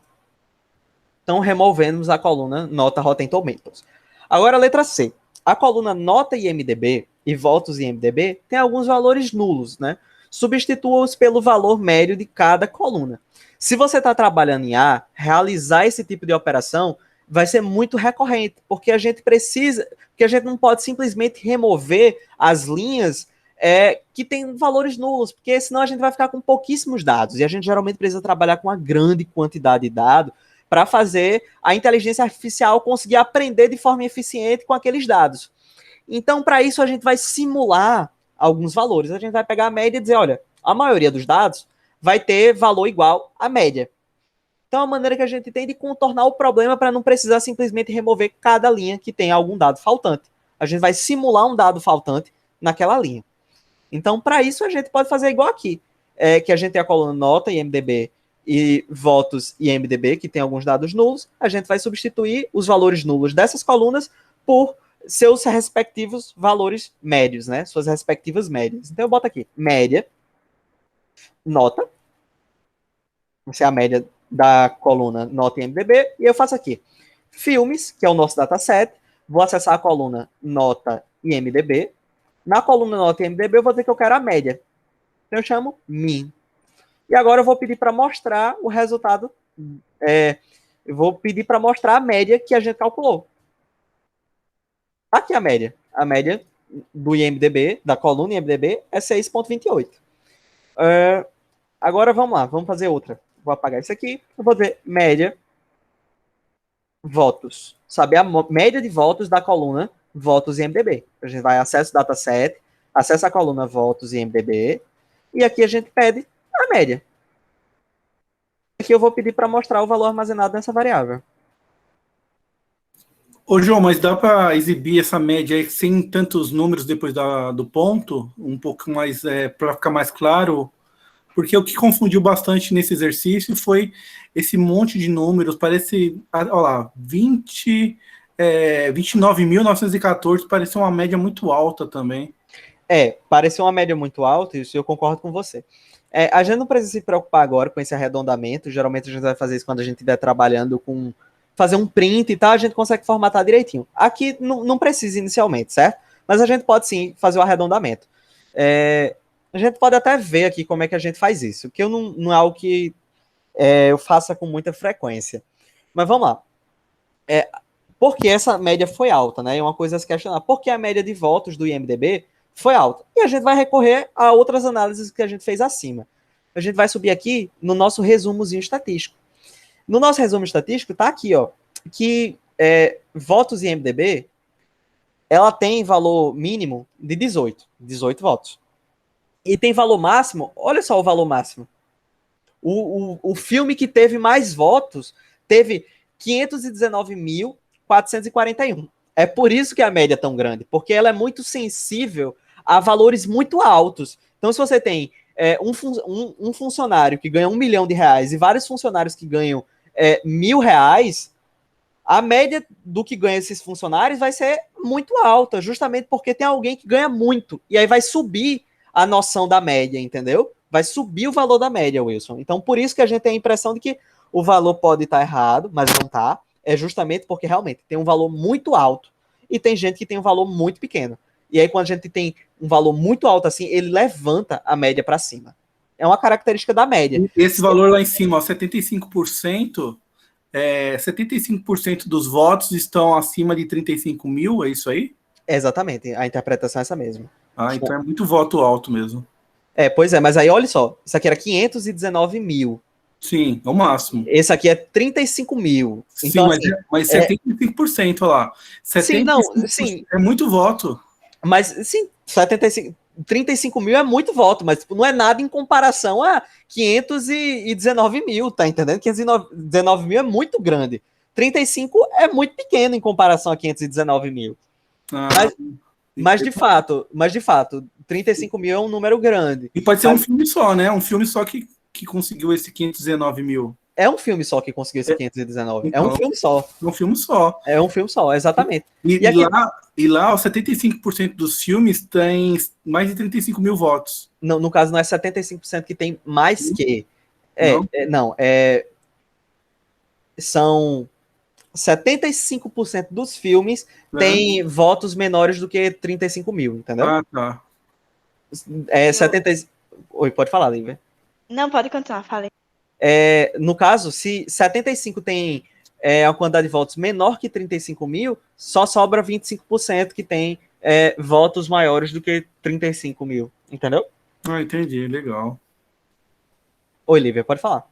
Então, removemos a coluna nota Rotten Tomatoes. Agora, a letra C. A coluna nota IMDb e votos IMDb tem alguns valores nulos, né? Substitua-os pelo valor médio de cada coluna. Se você está trabalhando em A, realizar esse tipo de operação vai ser muito recorrente, porque a gente precisa, porque a gente não pode simplesmente remover as linhas que tem valores nulos, porque senão a gente vai ficar com pouquíssimos dados, e a gente geralmente precisa trabalhar com uma grande quantidade de dados para fazer a inteligência artificial conseguir aprender de forma eficiente com aqueles dados. Então, para isso, a gente vai simular alguns valores. A gente vai pegar a média e dizer, olha, a maioria dos dados vai ter valor igual à média. Então, é uma maneira que a gente tem de contornar o problema para não precisar simplesmente remover cada linha que tem algum dado faltante. A gente vai simular um dado faltante naquela linha. Então, para isso, a gente pode fazer igual aqui, que a gente tem a coluna nota, IMDb, e votos e IMDb, que tem alguns dados nulos. A gente vai substituir os valores nulos dessas colunas por seus respectivos valores médios, né? Suas respectivas médias. Então, eu boto aqui, média, nota, essa é a média da coluna nota e IMDb, e eu faço aqui filmes, que é o nosso dataset, vou acessar a coluna nota e IMDb. Na coluna nota e IMDb eu vou dizer que eu quero a média. Então eu chamo min. E agora eu vou pedir para mostrar o resultado. Eu vou pedir para mostrar a média que a gente calculou. Aqui a média. A média do IMDb, da coluna IMDb, é 6,28. Agora vamos lá, vamos fazer outra. Vou apagar isso aqui. Eu vou dizer média votos. Saber a média de votos da coluna votos e IMDb. A gente vai acesso dataset, acessa a coluna votos e IMDb, e aqui a gente pede a média. Aqui eu vou pedir para mostrar o valor armazenado nessa variável. Ô, João, mas dá para exibir essa média aí sem tantos números depois do ponto? Um pouco mais, para ficar mais claro? Porque o que confundiu bastante nesse exercício foi esse monte de números, parece, olha lá, 29.914, parece uma média muito alta também. Pareceu uma média muito alta, isso eu concordo com você. A gente não precisa se preocupar agora com esse arredondamento, geralmente a gente vai fazer isso quando a gente estiver trabalhando com fazer um print e tal, a gente consegue formatar direitinho. Aqui não precisa inicialmente, certo? Mas a gente pode sim fazer o arredondamento. A gente pode até ver aqui como é que a gente faz isso, que não é algo que eu faça com muita frequência. Mas vamos lá. Por que essa média foi alta, né? É uma coisa a se questionar. Por que a média de votos do IMDb foi alta? E a gente vai recorrer a outras análises que a gente fez acima. A gente vai subir aqui no nosso resumozinho estatístico. No nosso resumo estatístico tá aqui, ó, que votos IMDb, ela tem valor mínimo de 18 votos. E tem valor máximo, olha só o valor máximo. O filme que teve mais votos teve 519.441. É por isso que a média é tão grande, porque ela é muito sensível a valores muito altos. Então, se você tem um funcionário que ganha R$ 1 milhão e vários funcionários que ganham R$ 1.000, a média do que ganha esses funcionários vai ser muito alta, justamente porque tem alguém que ganha muito. E aí vai subir a noção da média, entendeu? Vai subir o valor da média, Wilson. Então, por isso que a gente tem a impressão de que o valor pode estar errado, mas não está. É justamente porque realmente tem um valor muito alto e tem gente que tem um valor muito pequeno. E aí, quando a gente tem um valor muito alto assim, ele levanta a média para cima. É uma característica da média. Esse valor lá em cima, ó, 75%, 75% dos votos estão acima de 35 mil, é isso aí? Exatamente, a interpretação é essa mesmo. Ah, então é muito voto alto mesmo. Pois é, mas aí olha só, isso aqui era 519 mil. Sim, é o máximo. Esse aqui é 35 mil. Sim, Então, assim, mas 75%, olha lá. 75% sim, não, sim. É muito voto. Mas, sim, 35 mil é muito voto, mas tipo, não é nada em comparação a 519 mil, tá entendendo? 519 mil é muito grande. 35 é muito pequeno em comparação a 519 mil. Mas de fato, 35 mil é um número grande. E pode ser um filme só, né? Um filme só que conseguiu esse 519 mil. É um filme só que conseguiu esse 519. Então, é um filme só. É um filme só. É um filme só, exatamente. E lá, 75% dos filmes tem mais de 35 mil votos. No caso, não é 75% que tem mais que. São 75% dos filmes tem votos menores do que 35 mil, entendeu? Ah, tá. 70... Oi, pode falar, Lívia. Não, pode continuar, falei. No caso, se 75 tem a quantidade de votos menor que 35 mil, só sobra 25% que tem votos maiores do que 35 mil, entendeu? Ah, entendi, legal. Oi, Lívia, pode falar.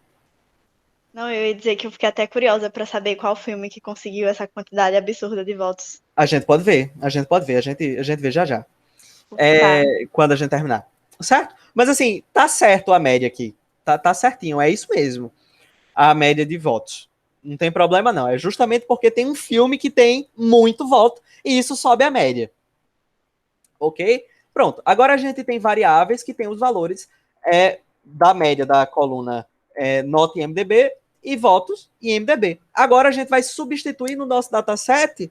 Não, eu ia dizer que eu fiquei até curiosa para saber qual filme que conseguiu essa quantidade absurda de votos. A gente pode ver, a gente vê já já. Quando a gente terminar. Certo? Mas assim, tá certo a média aqui. Tá certinho, é isso mesmo. A média de votos. Não tem problema, não. É justamente porque tem um filme que tem muito voto e isso sobe a média. Ok? Pronto. Agora a gente tem variáveis que tem os valores da média da coluna nota em MDB e votos em MDB. Agora a gente vai substituir no nosso dataset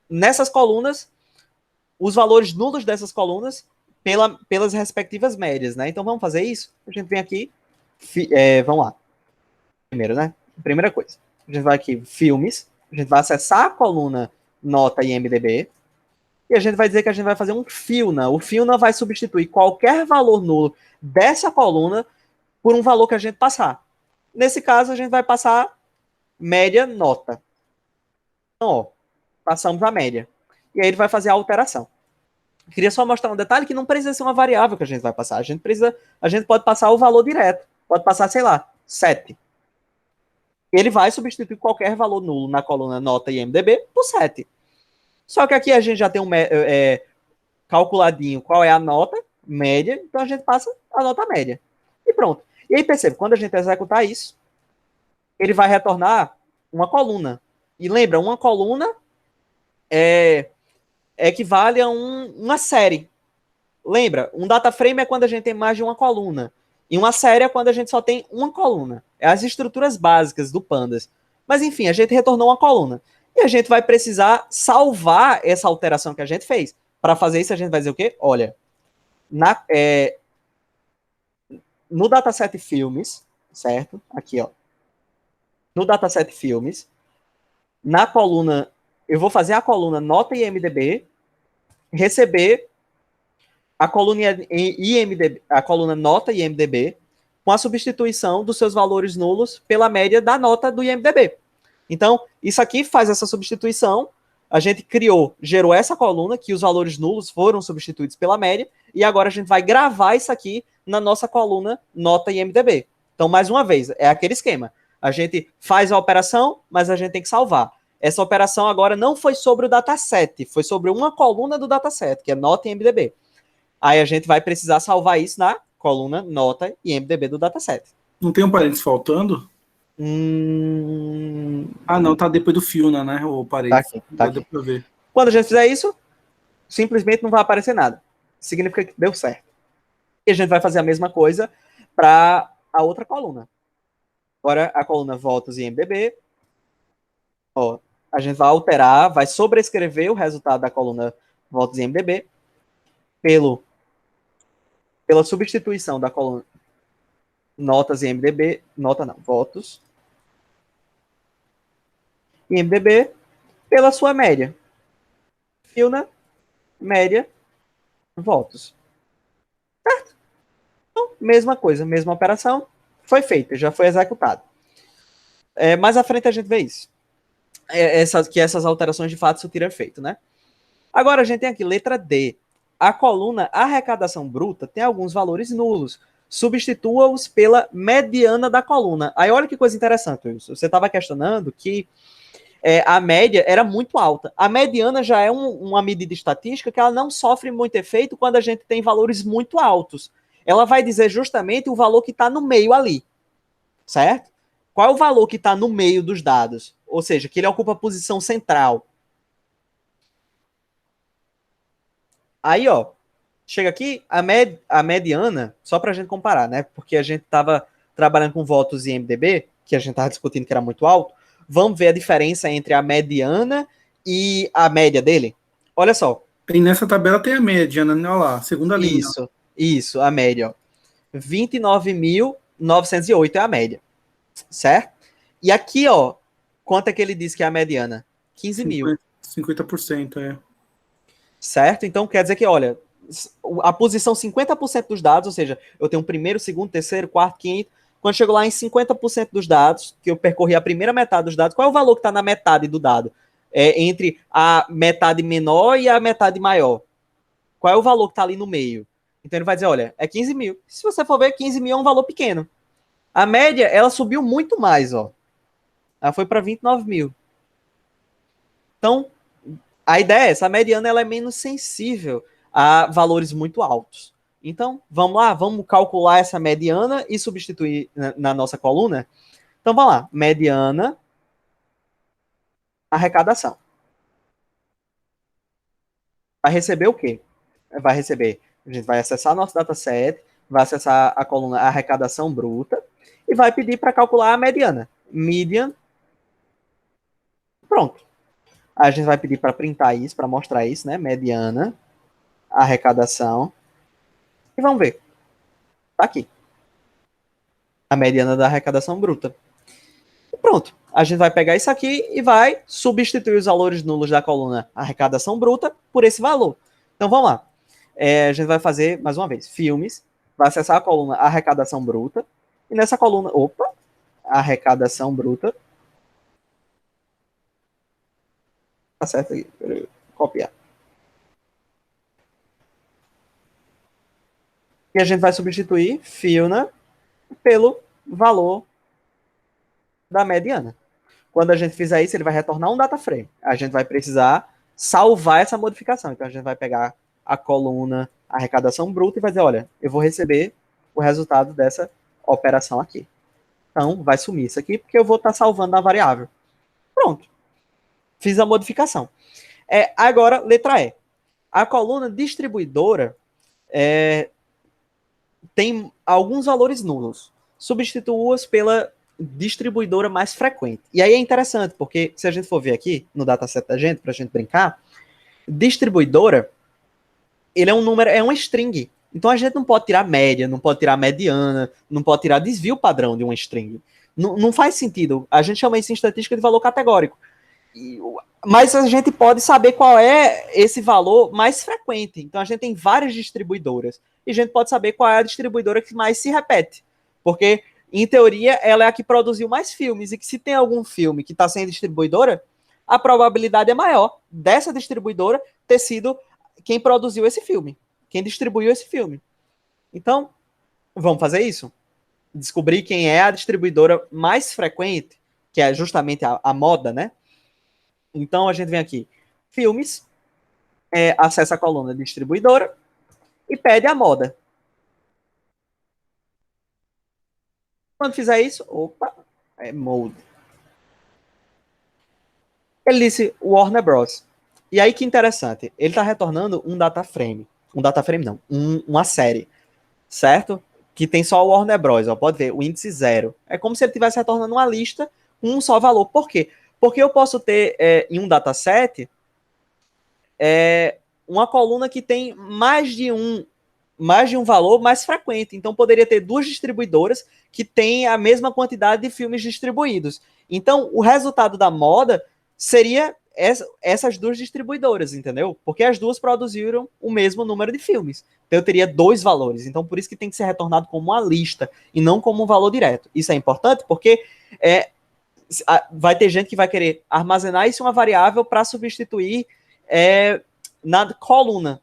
nessas colunas os valores nulos dessas colunas pelas respectivas médias, né? Então vamos fazer isso? A gente vem aqui, vamos lá. Primeiro, né? Primeira coisa. A gente vai aqui, filmes, a gente vai acessar a coluna nota e MDB, e a gente vai dizer que a gente vai fazer um FILNA. O FILNA vai substituir qualquer valor nulo dessa coluna por um valor que a gente passar. Nesse caso, a gente vai passar média nota. Então, ó, passamos a média. E aí ele vai fazer a alteração. Queria só mostrar um detalhe que não precisa ser uma variável que a gente vai passar. A gente pode passar o valor direto. Pode passar, sei lá, 7. Ele vai substituir qualquer valor nulo na coluna nota e MDB por 7. Só que aqui a gente já tem calculadinho qual é a nota média, então a gente passa a nota média. E pronto. E aí percebe, quando a gente executar isso, ele vai retornar uma coluna. E lembra, uma coluna equivale a uma série. Lembra, um data frame é quando a gente tem mais de uma coluna. E uma série é quando a gente só tem uma coluna. É as estruturas básicas do Pandas. Mas enfim, a gente retornou uma coluna. E a gente vai precisar salvar essa alteração que a gente fez. Para fazer isso, a gente vai dizer o quê? Olha, no dataset filmes, certo? Aqui, ó. No dataset filmes, na coluna, eu vou fazer a coluna nota e MDB, receber a coluna IMDB, a coluna nota e IMDB, com a substituição dos seus valores nulos pela média da nota do IMDB. Então, isso aqui faz essa substituição. A gente gerou essa coluna, que os valores nulos foram substituídos pela média, e agora a gente vai gravar isso aqui na nossa coluna nota e MDB. Então, mais uma vez, é aquele esquema. A gente faz a operação, mas a gente tem que salvar. Essa operação agora não foi sobre o dataset, foi sobre uma coluna do dataset, que é nota e MDB. Aí a gente vai precisar salvar isso na coluna nota e MDB do dataset. Não tem um parênteses faltando? Ah, não, tá depois do Fiuna, né? O Tá parênteses. aqui, tá Deu aqui. pra ver. Quando a gente fizer isso, simplesmente não vai aparecer nada. Significa que deu certo. E a gente vai fazer a mesma coisa para a outra coluna. Agora, a coluna votos e MDB. Ó, a gente vai alterar, vai sobrescrever o resultado da coluna votos e MDB pela substituição da coluna notas e MDB, nota não, votos e MDB pela sua média. Filna, média, votos. Certo? Então, mesma coisa, mesma operação, foi feita, já foi executado. Mais à frente a gente vê isso. Que essas alterações de fato surtiram efeito, né? Agora a gente tem aqui letra D. A coluna arrecadação bruta tem alguns valores nulos. Substitua-os pela mediana da coluna. Aí olha que coisa interessante, Wilson. Você estava questionando que a média era muito alta. A mediana já é uma medida estatística que ela não sofre muito efeito quando a gente tem valores muito altos. Ela vai dizer justamente o valor que está no meio ali, certo? Qual é o valor que está no meio dos dados? Ou seja, que ele ocupa a posição central. Aí, ó, chega aqui, a mediana, só para a gente comparar, né? Porque a gente estava trabalhando com votos em MDB, que a gente estava discutindo que era muito alto. Vamos ver a diferença entre a mediana e a média dele? Olha só. E nessa tabela tem a média, né? Olha lá, segunda linha. Isso, a média. 29.908 é a média, certo? E aqui, ó, quanto é que ele diz que é a mediana? 15 mil. 50%, é. Certo? Então quer dizer que, olha, a posição 50% dos dados, ou seja, eu tenho primeiro, segundo, terceiro, quarto, quinto. Quando chego lá em 50% dos dados, que eu percorri a primeira metade dos dados, qual é o valor que está na metade do dado? Entre a metade menor e a metade maior. Qual é o valor que está ali no meio? Então ele vai dizer, olha, é 15 mil. Se você for ver, 15 mil é um valor pequeno. A média, ela subiu muito mais, ó. Ela foi para 29 mil. Então, a ideia é essa, a mediana ela é menos sensível a valores muito altos. Então, vamos lá, vamos calcular essa mediana e substituir na nossa coluna. Então, vamos lá, mediana, arrecadação. Vai receber o quê? Vai receber, a gente vai acessar nosso dataset, vai acessar a coluna arrecadação bruta e vai pedir para calcular a mediana. Median, pronto. A gente vai pedir para printar isso, para mostrar isso, né? Mediana, arrecadação. E vamos ver. Tá aqui. A mediana da arrecadação bruta. E pronto. A gente vai pegar isso aqui e vai substituir os valores nulos da coluna arrecadação bruta por esse valor. Então vamos lá. A gente vai fazer, mais uma vez, filmes. Vai acessar a coluna arrecadação bruta. E nessa coluna, opa, arrecadação bruta. Tá certo aqui. Copiar. E a gente vai substituir Fiona pelo valor da mediana. Quando a gente fizer isso, ele vai retornar um data frame. A gente vai precisar salvar essa modificação. Então a gente vai pegar a coluna arrecadação bruta e vai dizer, olha, eu vou receber o resultado dessa operação aqui. Então vai sumir isso aqui porque eu vou estar salvando a variável. Pronto. Fiz a modificação. Agora, letra E. A coluna distribuidora tem alguns valores nulos. Substitua-os pela distribuidora mais frequente. E aí é interessante, porque se a gente for ver aqui no dataset da gente, para a gente brincar, distribuidora, ele é um número, é uma string. Então a gente não pode tirar média, não pode tirar mediana, não pode tirar desvio padrão de uma string. Não faz sentido. A gente chama isso em estatística de valor categórico. Mas a gente pode saber qual é esse valor mais frequente. Então a gente tem várias distribuidoras. E a gente pode saber qual é a distribuidora que mais se repete. Porque, em teoria, ela é a que produziu mais filmes. E que se tem algum filme que está sem distribuidora, a probabilidade é maior dessa distribuidora ter sido quem produziu esse filme. Quem distribuiu esse filme. Então, vamos fazer isso? Descobrir quem é a distribuidora mais frequente, que é justamente a moda, né? Então a gente vem aqui, filmes, acessa a coluna distribuidora e pede a moda. Quando fizer isso, opa, É mode. Ele disse Warner Bros. E aí que interessante, ele está retornando um data frame. Um data frame não, uma série, certo? Que tem só o Warner Bros. Ó, pode ver, o índice 0. É como se ele estivesse retornando uma lista com um só valor. Por quê? Porque eu posso ter em um dataset uma coluna que tem mais de um valor mais frequente. Então poderia ter duas distribuidoras que têm a mesma quantidade de filmes distribuídos. Então o resultado da moda seria essas duas distribuidoras, entendeu? Porque as duas produziram o mesmo número de filmes. Então eu teria dois valores. Então por isso que tem que ser retornado como uma lista e não como um valor direto. Isso é importante porque vai ter gente que vai querer armazenar isso em uma variável para substituir na coluna.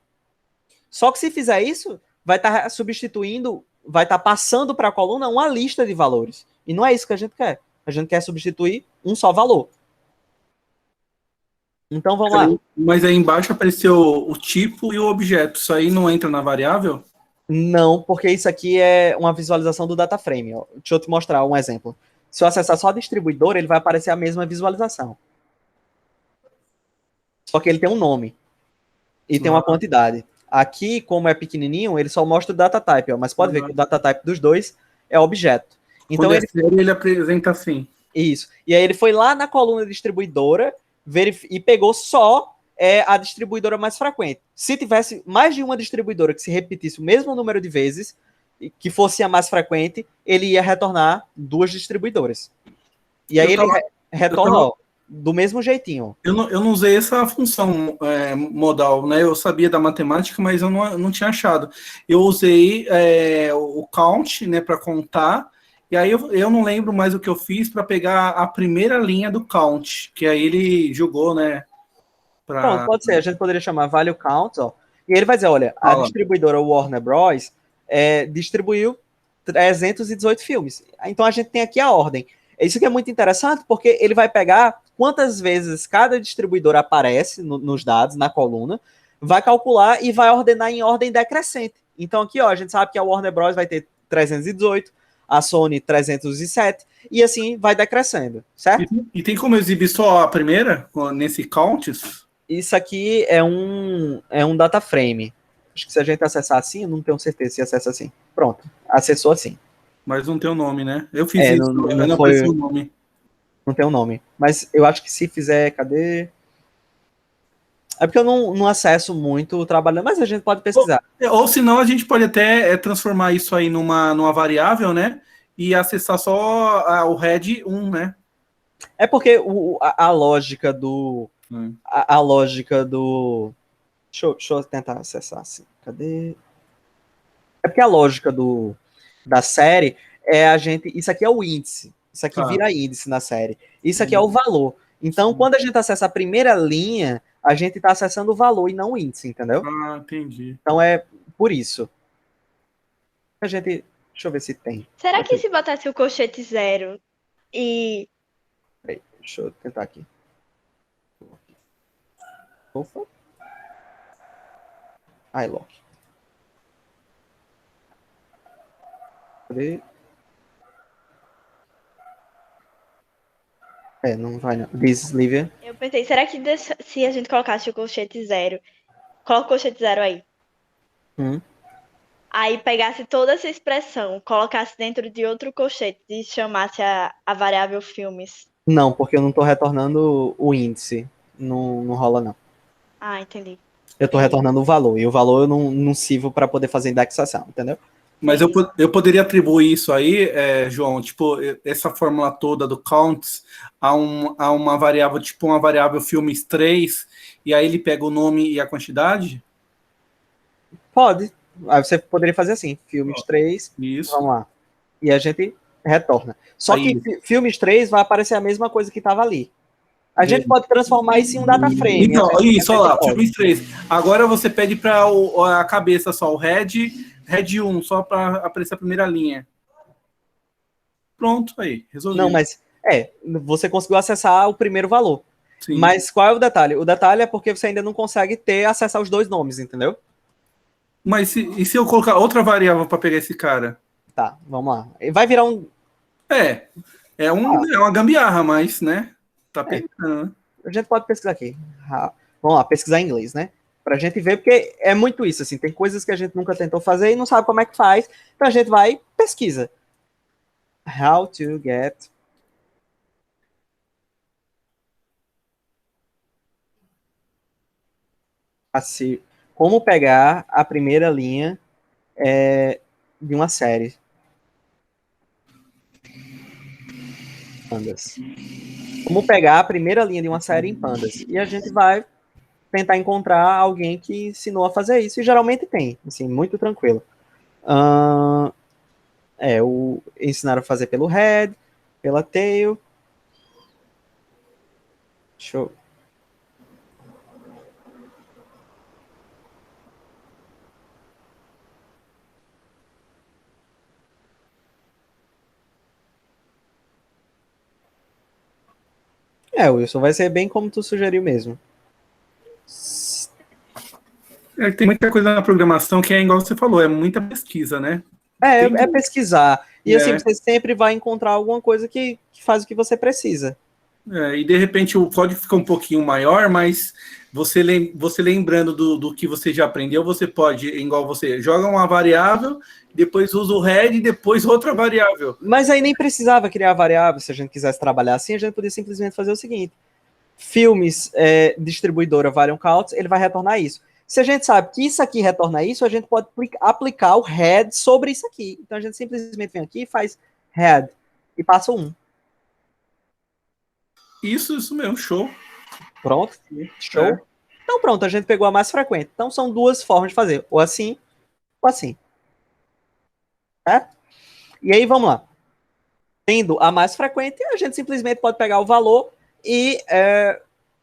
Só que se fizer isso, vai estar substituindo, vai estar passando para a coluna uma lista de valores. E não é isso que a gente quer. A gente quer substituir um só valor. Então vamos lá. Mas aí embaixo apareceu o tipo e o objeto. Isso aí não entra na variável? Não, porque isso aqui é uma visualização do data frame. Ó. Deixa eu te mostrar um exemplo. Se eu acessar só a distribuidora, ele vai aparecer a mesma visualização. Só que ele tem um nome. E tem uma quantidade. Aqui, como é pequenininho, ele só mostra o data type. Ó, mas pode ver que o data type dos dois é objeto. Então ele apresenta assim. Isso. E aí ele foi lá na coluna distribuidora e pegou só a distribuidora mais frequente. Se tivesse mais de uma distribuidora que se repetisse o mesmo número de vezes, que fosse a mais frequente, ele ia retornar duas distribuidoras. E aí ele retornou do mesmo jeitinho. Eu não usei essa função modal, né? Eu sabia da matemática, mas eu não tinha achado. Eu usei o count, né, para contar. E aí eu não lembro mais o que eu fiz para pegar a primeira linha do count, que aí ele jogou, né? Pronto, pode ser. A gente poderia chamar value count, ó. E ele vai dizer, olha, a distribuidora Warner Bros. Distribuiu 318 filmes. Então a gente tem aqui a ordem. Isso que é muito interessante, porque ele vai pegar quantas vezes cada distribuidora aparece nos dados, na coluna, vai calcular e vai ordenar em ordem decrescente. Então aqui, ó, a gente sabe que a Warner Bros. Vai ter 318, a Sony 307, e assim vai decrescendo, certo? E tem como exibir só a primeira, nesse counts? Isso aqui é um data frame. Acho que se a gente acessar assim, eu não tenho certeza se acessa assim. Pronto, acessou assim. Mas não tem o nome, né? Eu fiz isso, não apareceu o nome. Não tem o nome. Mas eu acho que se fizer, cadê? É porque eu não acesso muito o trabalho, mas a gente pode pesquisar. Ou senão a gente pode até transformar isso aí numa variável, né? E acessar só o head 1, né? É porque a lógica do... A lógica do... Deixa eu tentar acessar assim. Cadê? É porque a lógica da série é a gente... Isso aqui é o índice. Isso aqui vira índice na série. Isso aqui é o valor. Então, quando a gente acessa a primeira linha, a gente está acessando o valor e não o índice, entendeu? Ah, entendi. Então é por isso. A gente... Deixa eu ver se tem. Será que se botasse o colchete 0 e... Peraí, deixa eu tentar aqui. Opa. iLock. Cadê? Não vai não. Deslivia. Eu pensei, será que se a gente colocasse o colchete 0, coloca o colchete 0 aí, aí pegasse toda essa expressão, colocasse dentro de outro colchete e chamasse a variável filmes? Não, porque eu não estou retornando o índice. Não rola, não. Ah, entendi. Eu estou retornando o valor. E o valor eu não sirvo para poder fazer indexação, entendeu? Mas eu poderia atribuir isso aí, João, tipo, essa fórmula toda do counts a uma variável, tipo uma variável filmes 3, e aí ele pega o nome e a quantidade? Pode. Aí você poderia fazer assim, filmes 3, isso. Vamos lá. E a gente retorna. Só aí, que filmes 3 vai aparecer a mesma coisa que estava ali. A gente pode transformar isso em um data frame. Então, isso, olha lá, filmes 3. Agora você pede para a cabeça só, o head 1, só para aparecer a primeira linha. Pronto, aí, resolvido. Não, mas você conseguiu acessar o primeiro valor. Sim. Mas qual é o detalhe? O detalhe é porque você ainda não consegue acessar os dois nomes, entendeu? Mas e se eu colocar outra variável para pegar esse cara? Tá, vamos lá. Vai virar um... É uma gambiarra, mas, né? Tá pegando, né? A gente pode pesquisar aqui. Vamos lá, pesquisar em inglês, né? Pra gente ver, porque é muito isso, assim, tem coisas que a gente nunca tentou fazer e não sabe como é que faz, então a gente vai pesquisa. How to get como pegar a primeira linha de uma série. Pandas. Como pegar a primeira linha de uma série em pandas. E a gente vai tentar encontrar alguém que ensinou a fazer isso, e geralmente tem, assim, muito tranquilo. Ensinaram a fazer pelo head, pela tail. Show. Wilson, vai ser bem como tu sugeriu mesmo. Tem muita coisa na programação que é igual você falou, é muita pesquisa, né? É pesquisar. E assim, você sempre vai encontrar alguma coisa que faz o que você precisa. E de repente o código fica um pouquinho maior, mas você lembrando do que você já aprendeu, você pode, igual você joga uma variável, depois usa o head e depois outra variável. Mas aí nem precisava criar variável, se a gente quisesse trabalhar assim, a gente podia simplesmente fazer o seguinte: filmes, distribuidora variant counts, ele vai retornar isso. Se a gente sabe que isso aqui retorna isso, a gente pode aplicar o head sobre isso aqui. Então a gente simplesmente vem aqui e faz head e passa 1. Isso mesmo, show. Pronto, show. Então pronto, a gente pegou a mais frequente. Então são duas formas de fazer, ou assim, ou assim. E aí vamos lá. Tendo a mais frequente, a gente simplesmente pode pegar o valor e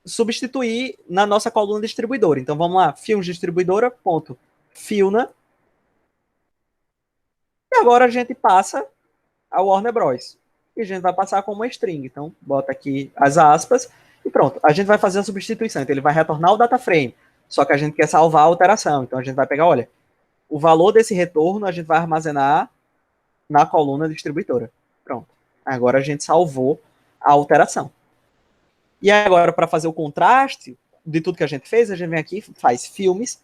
substituir na nossa coluna distribuidora. Então vamos lá, filmes distribuidora, ponto, Filna. E agora a gente passa a Warner Bros. E a gente vai passar como uma string. Então bota aqui as aspas e pronto. A gente vai fazer a substituição. Então ele vai retornar o data frame. Só que a gente quer salvar a alteração. Então a gente vai pegar, olha, o valor desse retorno a gente vai armazenar na coluna distribuidora. Pronto. Agora a gente salvou a alteração. E agora, para fazer o contraste de tudo que a gente fez, a gente vem aqui e faz filmes.inf.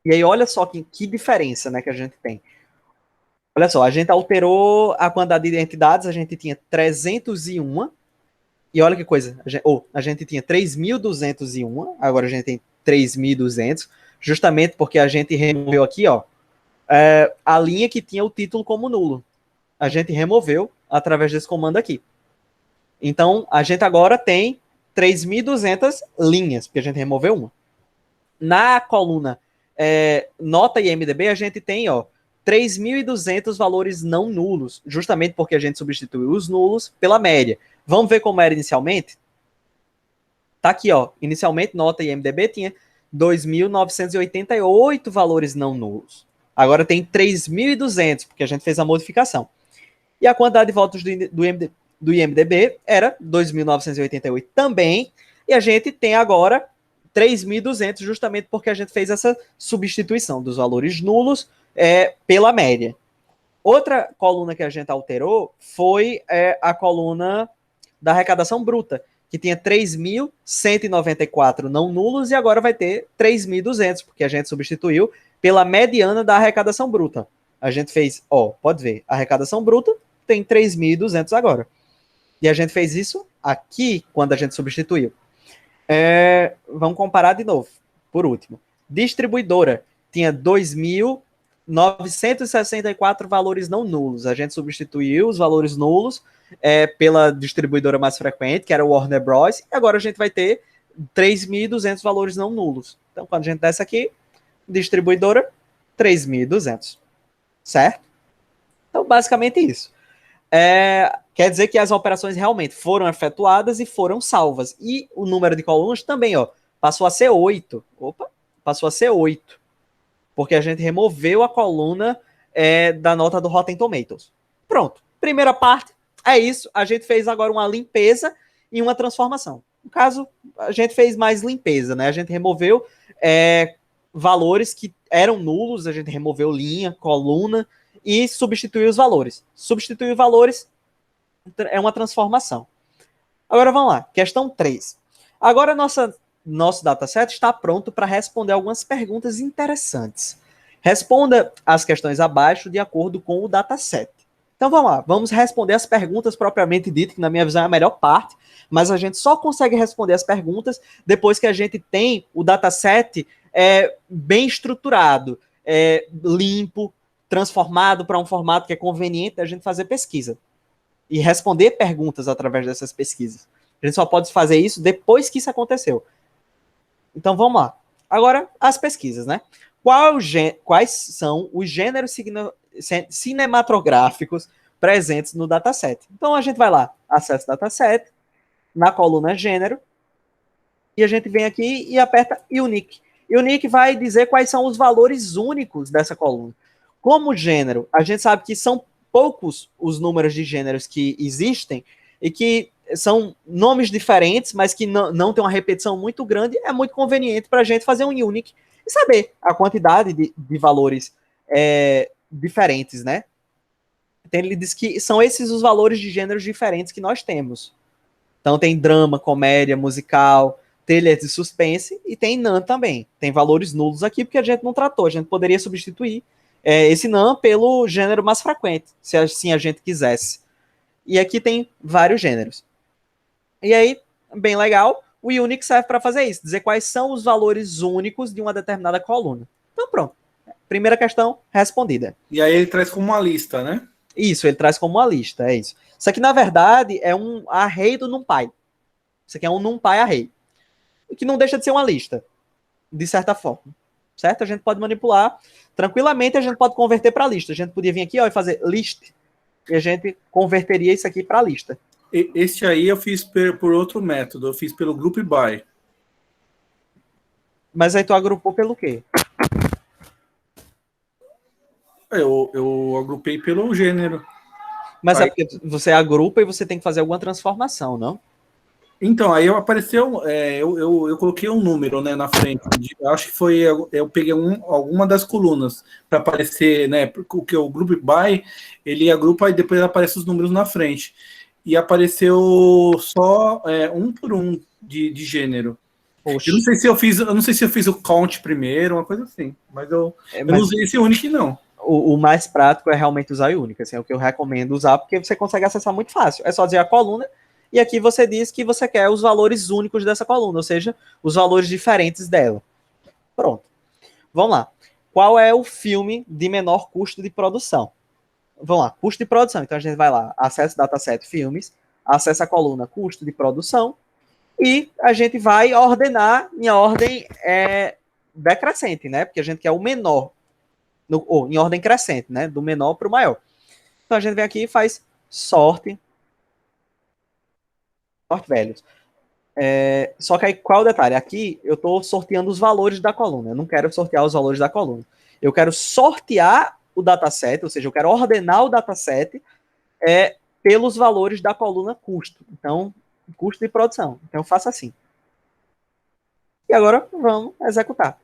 E aí, olha só que diferença, né, que a gente tem. Olha só, a gente alterou a quantidade de entidades, a gente tinha 301, e olha que coisa, a gente tinha 3.201, agora a gente tem 3.200, justamente porque a gente removeu aqui, ó, a linha que tinha o título como nulo. A gente removeu através desse comando aqui. Então, a gente agora tem 3.200 linhas, porque a gente removeu uma. Na coluna nota e MDB, a gente tem 3.200 valores não nulos, justamente porque a gente substituiu os nulos pela média. Vamos ver como era inicialmente? Tá aqui, inicialmente nota e MDB tinha 2.988 valores não nulos. Agora tem 3.200, porque a gente fez a modificação. E a quantidade de votos do IMDB era 2.988 também, e a gente tem agora 3.200, justamente porque a gente fez essa substituição dos valores nulos pela média. Outra coluna que a gente alterou foi a coluna da arrecadação bruta, que tinha 3.194 não nulos e agora vai ter 3.200, porque a gente substituiu pela mediana da arrecadação bruta. A gente fez, pode ver, a arrecadação bruta tem 3.200 agora. E a gente fez isso aqui quando a gente substituiu. Vamos comparar de novo, por último. Distribuidora tinha 2.964 valores não nulos. A gente substituiu os valores nulos pela distribuidora mais frequente, que era o Warner Bros. E agora a gente vai ter 3.200 valores não nulos. Então, quando a gente desce aqui, distribuidora, 3.200. Certo? Então, basicamente isso. Quer dizer que as operações realmente foram efetuadas e foram salvas. E o número de colunas também, passou a ser 8. Passou a ser 8. Porque a gente removeu a coluna da nota do Rotten Tomatoes. Pronto. Primeira parte, é isso. A gente fez agora uma limpeza e uma transformação. No caso, a gente fez mais limpeza, né? A gente removeu valores que eram nulos, a gente removeu linha, coluna, e substituir os valores. Substituir valores é uma transformação. Agora vamos lá, questão 3. Agora nosso dataset está pronto para responder algumas perguntas interessantes. Responda as questões abaixo de acordo com o dataset. Então vamos lá, vamos responder as perguntas propriamente ditas, que na minha visão é a melhor parte, mas a gente só consegue responder as perguntas depois que a gente tem o dataset bem estruturado, limpo, transformado para um formato que é conveniente da gente fazer pesquisa e responder perguntas através dessas pesquisas. A gente só pode fazer isso depois que isso aconteceu. Então vamos lá. Agora, as pesquisas, né? Quais são os gêneros cinematográficos presentes no dataset? Então a gente vai lá, acessa dataset, na coluna gênero, e a gente vem aqui e aperta Unique. Unique vai dizer quais são os valores únicos dessa coluna. Como gênero, a gente sabe que são poucos os números de gêneros que existem e que são nomes diferentes, mas que não tem uma repetição muito grande. É muito conveniente para a gente fazer um Unique e saber a quantidade de valores diferentes, né? Então, ele diz que são esses os valores de gêneros diferentes que nós temos. Então tem drama, comédia, musical, thriller de suspense, e tem NaN também. Tem valores nulos aqui, porque a gente não tratou. A gente poderia substituir esse NaN pelo gênero mais frequente, se assim a gente quisesse. E aqui tem vários gêneros. E aí, bem legal, o Unique serve para fazer isso, dizer quais são os valores únicos de uma determinada coluna. Então pronto. Primeira questão respondida. E aí ele traz como uma lista, né? Isso, ele traz como uma lista, é isso. Isso aqui, na verdade, é um array do NumPy. Isso aqui é um NumPy array. Que não deixa de ser uma lista, de certa forma. Certo? A gente pode manipular tranquilamente, a gente pode converter para lista. A gente podia vir aqui e fazer list, e a gente converteria isso aqui para lista. Este aí eu fiz por outro método, eu fiz pelo Group By. Mas aí tu agrupou pelo quê? Eu agrupei pelo gênero. Mas aí, é porque você agrupa e você tem que fazer alguma transformação, não? Então, aí apareceu, eu coloquei um número, né, na frente. Acho que foi, eu peguei alguma das colunas para aparecer, né, porque o Group By, ele agrupa e depois aparece os números na frente. E apareceu só um por um de gênero. Poxa. Eu não sei se eu fiz o count primeiro, uma coisa assim. Mas eu não usei esse Unique, não. O mais prático é realmente usar o Unique, assim, é o que eu recomendo usar, porque você consegue acessar muito fácil. É só dizer a coluna, e aqui você diz que você quer os valores únicos dessa coluna, ou seja, os valores diferentes dela. Pronto. Vamos lá. Qual é o filme de menor custo de produção? Vamos lá, custo de produção. Então a gente vai lá, acessa dataset filmes, acessa a coluna custo de produção, e a gente vai ordenar em ordem decrescente, né? Porque a gente quer o menor, ou em ordem crescente, né? Do menor para o maior. Então a gente vem aqui e faz sorte velhos. Só que aí qual o detalhe? Aqui eu estou sorteando os valores da coluna. Eu não quero sortear os valores da coluna. Eu quero sortear o dataset, ou seja, eu quero ordenar o dataset pelos valores da coluna custo. Então, custo de produção. Então eu faço assim. E agora vamos executar.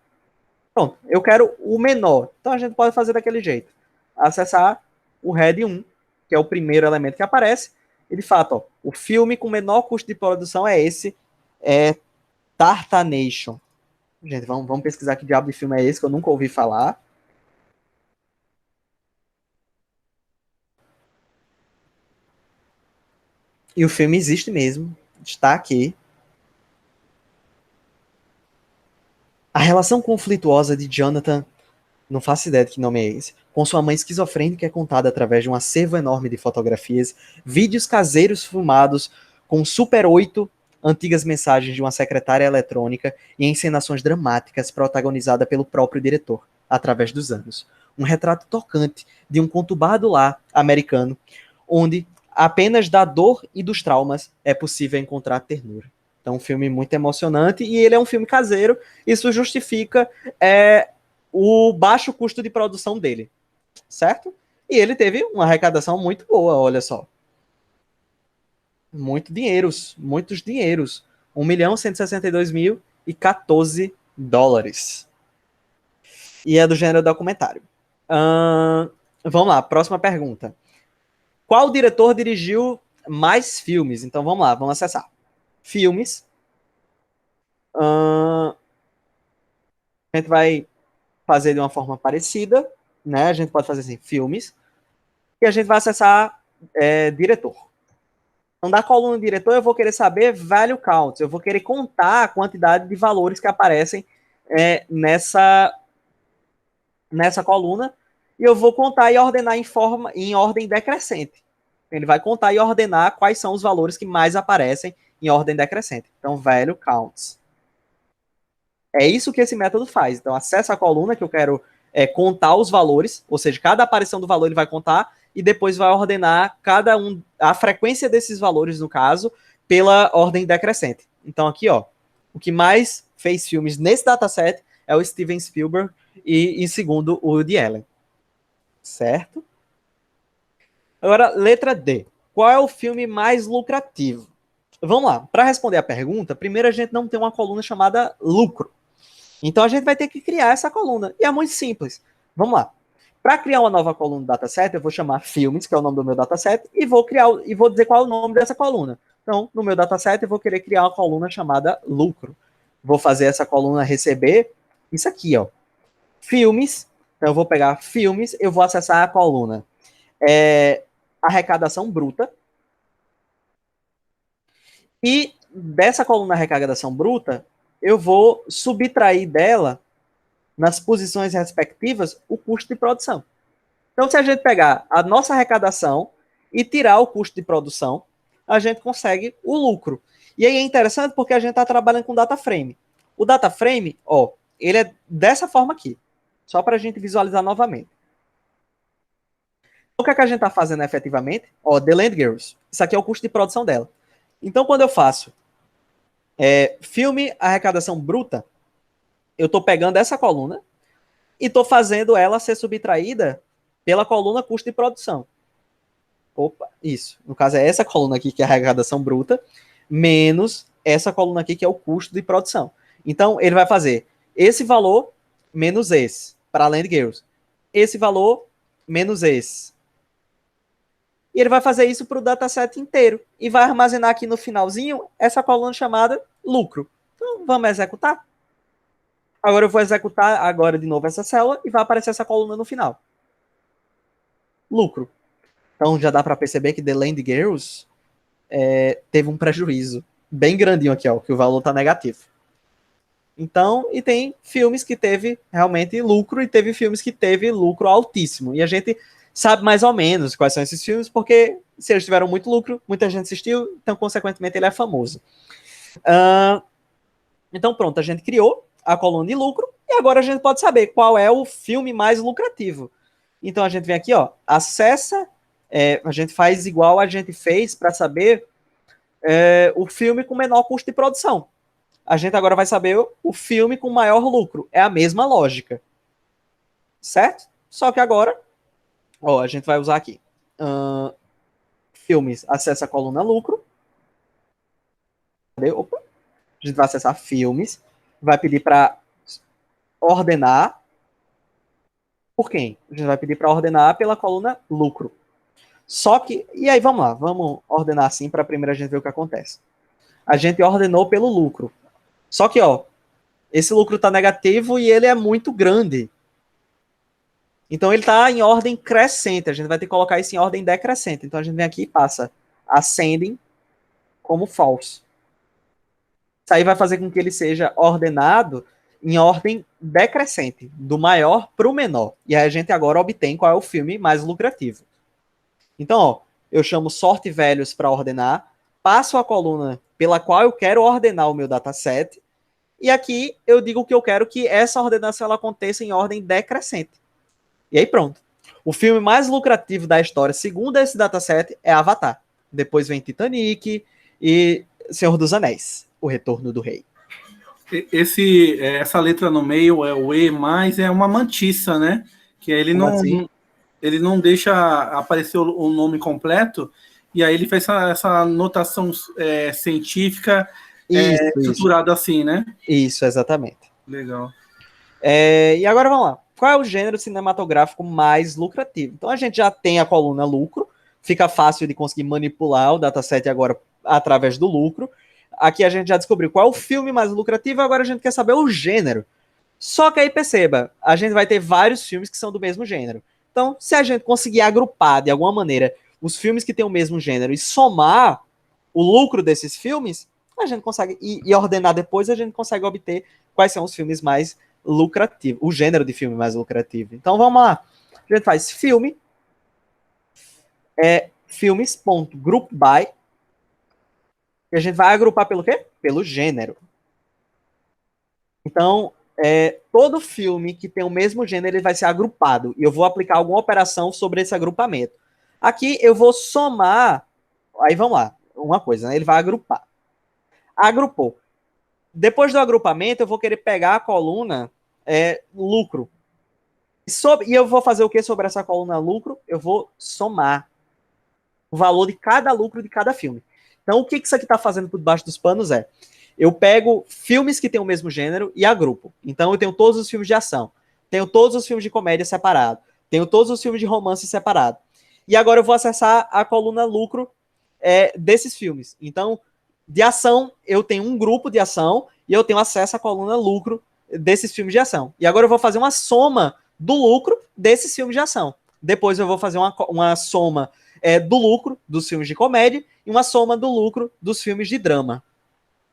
Pronto, eu quero o menor. Então a gente pode fazer daquele jeito. Acessar o head 1, que é o primeiro elemento que aparece. E de fato, ó, o filme com menor custo de produção é esse, Tartanation. Gente, vamos pesquisar que diabo de filme é esse, que eu nunca ouvi falar. E o filme existe mesmo, está aqui. A relação conflituosa de Jonathan, não faço ideia de que nome é esse, com sua mãe esquizofrênica é contada através de um acervo enorme de fotografias, vídeos caseiros filmados com Super 8, antigas mensagens de uma secretária eletrônica e encenações dramáticas protagonizada pelo próprio diretor, através dos anos. Um retrato tocante de um conturbado lar americano, onde apenas da dor e dos traumas é possível encontrar ternura. Então, um filme muito emocionante, e ele é um filme caseiro, isso justifica o baixo custo de produção dele, certo? E ele teve uma arrecadação muito boa, olha só. Muitos dinheiros. $1.162.014. E é do gênero documentário. Vamos lá, próxima pergunta. Qual diretor dirigiu mais filmes? Então vamos lá, vamos acessar. Filmes. A gente vai fazer de uma forma parecida, né? A gente pode fazer assim, filmes. E a gente vai acessar diretor. Então, da coluna diretor, eu vou querer saber value count. Eu vou querer contar a quantidade de valores que aparecem nessa coluna. E eu vou contar e ordenar em ordem decrescente. Ele vai contar e ordenar quais são os valores que mais aparecem em ordem decrescente. Então, value counts. É isso que esse método faz. Então, acessa a coluna que eu quero contar os valores, ou seja, cada aparição do valor ele vai contar e depois vai ordenar a frequência desses valores, no caso, pela ordem decrescente. Então, aqui, ó, o que mais fez filmes nesse dataset é o Steven Spielberg e, em segundo, o Woody Allen. Certo? Agora, letra D. Qual é o filme mais lucrativo? Vamos lá. Para responder a pergunta, primeiro a gente não tem uma coluna chamada lucro. Então a gente vai ter que criar essa coluna. E é muito simples. Vamos lá. Para criar uma nova coluna do dataset, eu vou chamar filmes, que é o nome do meu dataset, e vou dizer qual é o nome dessa coluna. Então, no meu dataset, eu vou querer criar uma coluna chamada lucro. Vou fazer essa coluna receber isso aqui, ó. Filmes. Então eu vou pegar filmes, eu vou acessar a coluna arrecadação bruta. E dessa coluna arrecadação bruta, eu vou subtrair dela, nas posições respectivas, o custo de produção. Então, se a gente pegar a nossa arrecadação e tirar o custo de produção, a gente consegue o lucro. E aí é interessante porque a gente está trabalhando com data frame. O data frame, ó, ele é dessa forma aqui. Só para a gente visualizar novamente. O que é que a gente está fazendo efetivamente? Ó, The Land Girls. Isso aqui é o custo de produção dela. Então, quando eu faço filme arrecadação bruta, eu estou pegando essa coluna e estou fazendo ela ser subtraída pela coluna custo de produção. Opa, isso. No caso é essa coluna aqui, que é a arrecadação bruta, menos essa coluna aqui, que é o custo de produção. Então, ele vai fazer esse valor menos esse, para Land Girls. Esse valor menos esse. E ele vai fazer isso para o dataset inteiro. E vai armazenar aqui no finalzinho essa coluna chamada lucro. Então, vamos executar? Agora eu vou executar agora de novo essa célula e vai aparecer essa coluna no final. Lucro. Então já dá para perceber que The Land Girls teve um prejuízo bem grandinho aqui, ó, que o valor está negativo. Então, e tem filmes que teve realmente lucro e teve filmes que teve lucro altíssimo. E a gente sabe mais ou menos quais são esses filmes, porque se eles tiveram muito lucro, muita gente assistiu, então, consequentemente, ele é famoso. Então, pronto, a gente criou a coluna de lucro e agora a gente pode saber qual é o filme mais lucrativo. Então, a gente vem aqui, ó, acessa, a gente faz igual a gente fez para saber o filme com menor custo de produção. A gente agora vai saber o filme com maior lucro. É a mesma lógica. Certo? Só que agora, ó, a gente vai usar aqui. Filmes, acessa a coluna lucro. Cadê? Opa. A gente vai acessar filmes. Vai pedir para ordenar. Por quem? A gente vai pedir para ordenar pela coluna lucro. Só que, e aí vamos lá, vamos ordenar assim para primeiro a gente ver o que acontece. A gente ordenou pelo lucro. Só que, ó, esse lucro está negativo e ele é muito grande. Então, ele está em ordem crescente. A gente vai ter que colocar isso em ordem decrescente. Então, a gente vem aqui e passa ascending como false. Isso aí vai fazer com que ele seja ordenado em ordem decrescente, do maior para o menor. E aí a gente agora obtém qual é o filme mais lucrativo. Então, ó, eu chamo sort values para ordenar, passo a coluna pela qual eu quero ordenar o meu dataset, e aqui eu digo que eu quero que essa ordenação ela aconteça em ordem decrescente. E aí pronto. O filme mais lucrativo da história, segundo esse dataset, é Avatar. Depois vem Titanic e Senhor dos Anéis, O Retorno do Rei. Essa letra no meio é o E, mas é uma mantiça, né? Que ele ele não deixa aparecer o nome completo, e aí ele faz essa notação científica estruturada assim, né? Isso, exatamente. Legal. E agora vamos lá. qual é o gênero cinematográfico mais lucrativo. Então a gente já tem a coluna lucro, fica fácil de conseguir manipular o dataset agora através do lucro. Aqui a gente já descobriu qual é o filme mais lucrativo, agora a gente quer saber o gênero. Só que aí perceba, a gente vai ter vários filmes que são do mesmo gênero. Então, se a gente conseguir agrupar de alguma maneira os filmes que têm o mesmo gênero e somar o lucro desses filmes, a gente consegue, e ordenar depois, a gente consegue obter quais são os filmes mais lucrativos, o gênero de filme mais lucrativo. Então vamos lá. A gente faz filme, filmes.group by, e a gente vai agrupar pelo quê? Pelo gênero. Então, todo filme que tem o mesmo gênero, ele vai ser agrupado. E eu vou aplicar alguma operação sobre esse agrupamento. Aqui eu vou somar. Aí vamos lá. Uma coisa, né? Ele vai agrupar. Agrupou. Depois do agrupamento, eu vou querer pegar a coluna lucro. E eu vou fazer o que sobre essa coluna lucro? Eu vou somar o valor de cada lucro de cada filme. Então, o que isso aqui está fazendo por debaixo dos panos eu pego filmes que têm o mesmo gênero e agrupo. Então, eu tenho todos os filmes de ação, tenho todos os filmes de comédia separado, tenho todos os filmes de romance separado. E agora eu vou acessar a coluna lucro desses filmes. Então, de ação, eu tenho um grupo de ação e eu tenho acesso à coluna lucro desses filmes de ação. E agora eu vou fazer uma soma do lucro desses filmes de ação. Depois eu vou fazer uma soma do lucro dos filmes de comédia e uma soma do lucro dos filmes de drama.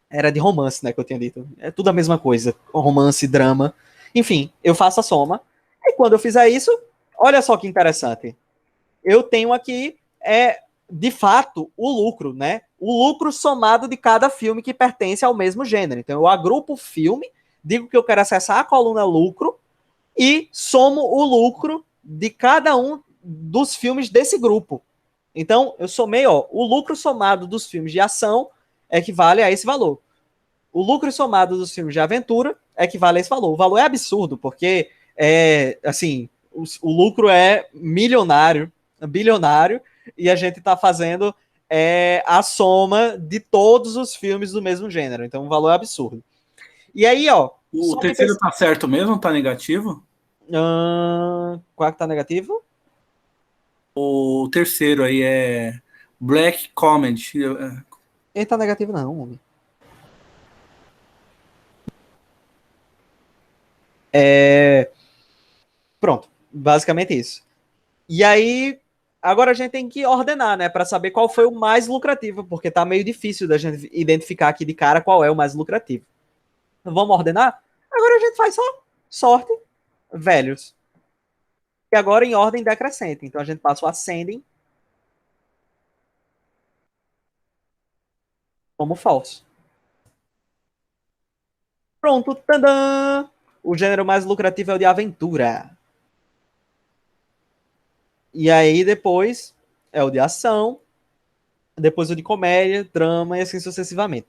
Era de romance, né, que eu tinha dito. É tudo a mesma coisa. Romance, drama. Enfim, eu faço a soma. E quando eu fizer isso, olha só que interessante. Eu tenho aqui, de fato, o lucro, né? O lucro somado de cada filme que pertence ao mesmo gênero. Então, eu agrupo o filme, digo que eu quero acessar a coluna lucro e somo o lucro de cada um dos filmes desse grupo. Então, eu somei, o lucro somado dos filmes de ação equivale a esse valor. O lucro somado dos filmes de aventura equivale a esse valor. O valor é absurdo, porque, assim, o lucro é milionário, bilionário, e a gente está fazendo a soma de todos os filmes do mesmo gênero. Então, o valor é absurdo. E aí, O terceiro tá certo mesmo? Tá negativo? Qual que tá negativo? O terceiro aí é Black Comedy. Ele tá negativo não, homem. Pronto, basicamente isso. E aí, agora a gente tem que ordenar, né, para saber qual foi o mais lucrativo, porque tá meio difícil da gente identificar aqui de cara qual é o mais lucrativo. Então, vamos ordenar? Agora a gente faz só sorte, velhos. E agora em ordem decrescente. Então a gente passa o ascending como falso. Pronto, tadã! O gênero mais lucrativo é o de aventura. E aí depois é o de ação, depois o de comédia, drama e assim sucessivamente.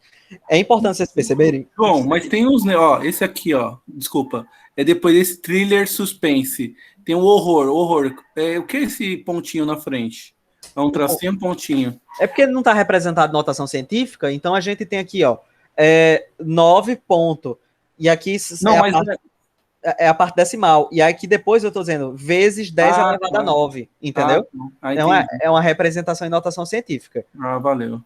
É importante vocês perceberem. Bom, mas tem uns, né? Esse aqui, desculpa. É depois desse thriller suspense. Tem o horror. O que é esse pontinho na frente? É um tracinho, um pontinho. É porque ele não está representado em notação científica, então a gente tem aqui, 9 ponto. E aqui é a parte decimal. E aqui depois eu estou dizendo vezes 10 elevado a 9, entendeu? Então é uma representação em notação científica. Valeu.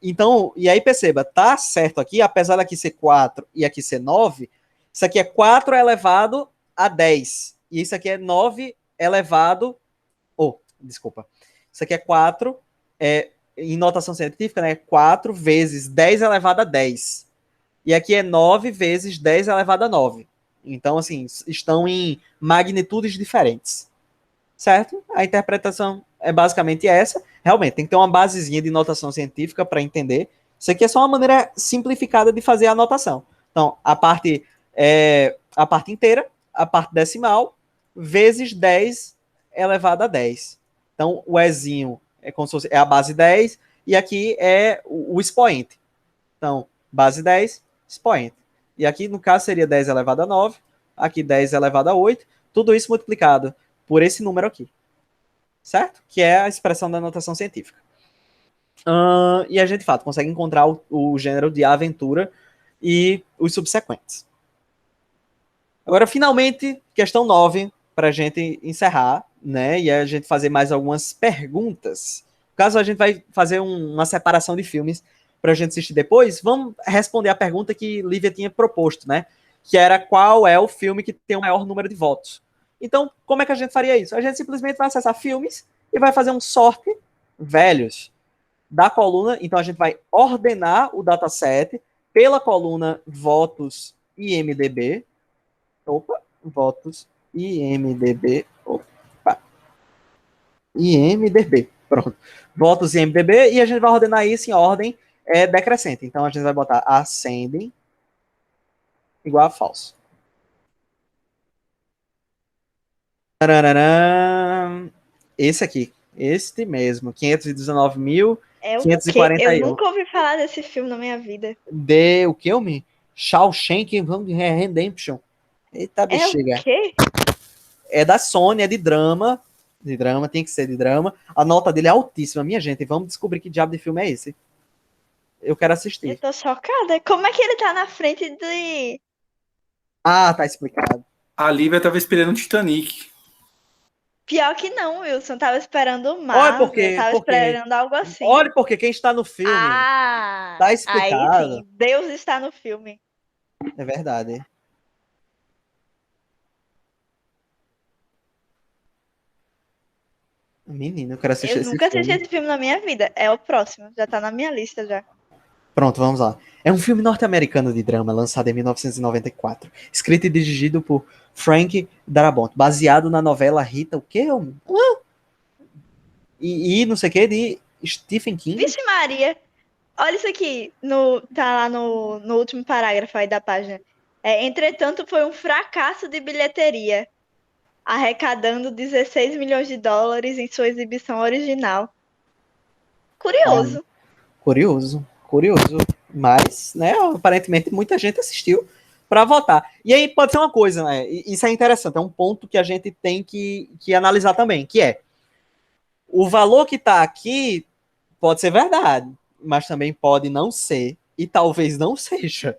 Então, e aí perceba, tá certo aqui, apesar daqui ser 4 e aqui ser 9, isso aqui é 4 elevado a 10. E isso aqui é 9 elevado... desculpa. Isso aqui é 4, em notação científica, né? 4 vezes 10 elevado a 10. E aqui é 9 vezes 10 elevado a 9. Então, assim, estão em magnitudes diferentes. Certo? A interpretação é basicamente essa. Realmente, tem que ter uma basezinha de notação científica para entender. Isso aqui é só uma maneira simplificada de fazer a anotação. Então, a parte inteira, a parte decimal, vezes 10 elevado a 10. Então, o Ezinho é como se fosse a base 10, e aqui é o expoente. Então, base 10, expoente. E aqui, no caso, seria 10 elevado a 9, aqui 10 elevado a 8, tudo isso multiplicado por esse número aqui. Certo? Que é a expressão da notação científica. E a gente, de fato, consegue encontrar o gênero de aventura e os subsequentes. Agora, finalmente, questão 9, para a gente encerrar, né? E a gente fazer mais algumas perguntas. Caso a gente vai fazer uma separação de filmes para a gente assistir depois, vamos responder a pergunta que Lívia tinha proposto, né? Que era qual é o filme que tem o maior número de votos. Então, como é que a gente faria isso? A gente simplesmente vai acessar filmes e vai fazer um sorte velhos da coluna. Então, a gente vai ordenar o dataset pela coluna votos IMDB. Opa, votos IMDB. Opa. IMDB. Pronto. Votos IMDB. E a gente vai ordenar isso em ordem decrescente. Então, a gente vai botar ascending igual a falso. Esse aqui. Este mesmo. 519.541. É o quê? Eu nunca ouvi falar desse filme na minha vida. De o que, homem? Shawshank Redemption. Eita, bexiga. É o quê? É da Sony, é de drama. De drama, tem que ser de drama. A nota dele é altíssima, minha gente. Vamos descobrir que diabo de filme é esse. Eu quero assistir. Eu tô chocada. Como é que ele tá na frente de... Ah, tá explicado. A Lívia tava esperando Titanic. Pior que não, Wilson. Tava esperando o Olha Marvel. porque, Tava esperando algo assim. Olha porque quem está no filme. Tá explicado. Aí sim. Deus está no filme. É verdade. Menino, eu quero assistir esse filme. Eu nunca assisti esse filme na minha vida. É o próximo. Já tá na minha lista já. Pronto, vamos lá. É um filme norte-americano de drama, lançado em 1994. Escrito e dirigido por Frank Darabont. Baseado na novela Rita, o quê? E não sei o que, de Stephen King. Vixe Maria. Olha isso aqui. Tá lá no último parágrafo aí da página. Entretanto, foi um fracasso de bilheteria, arrecadando 16 milhões de dólares em sua exibição original. Curioso. Curioso. Mas, né, aparentemente muita gente assistiu para votar. E aí pode ser uma coisa, né? Isso é interessante, é um ponto que a gente tem que analisar também, que é o valor que está aqui pode ser verdade, mas também pode não ser, e talvez não seja.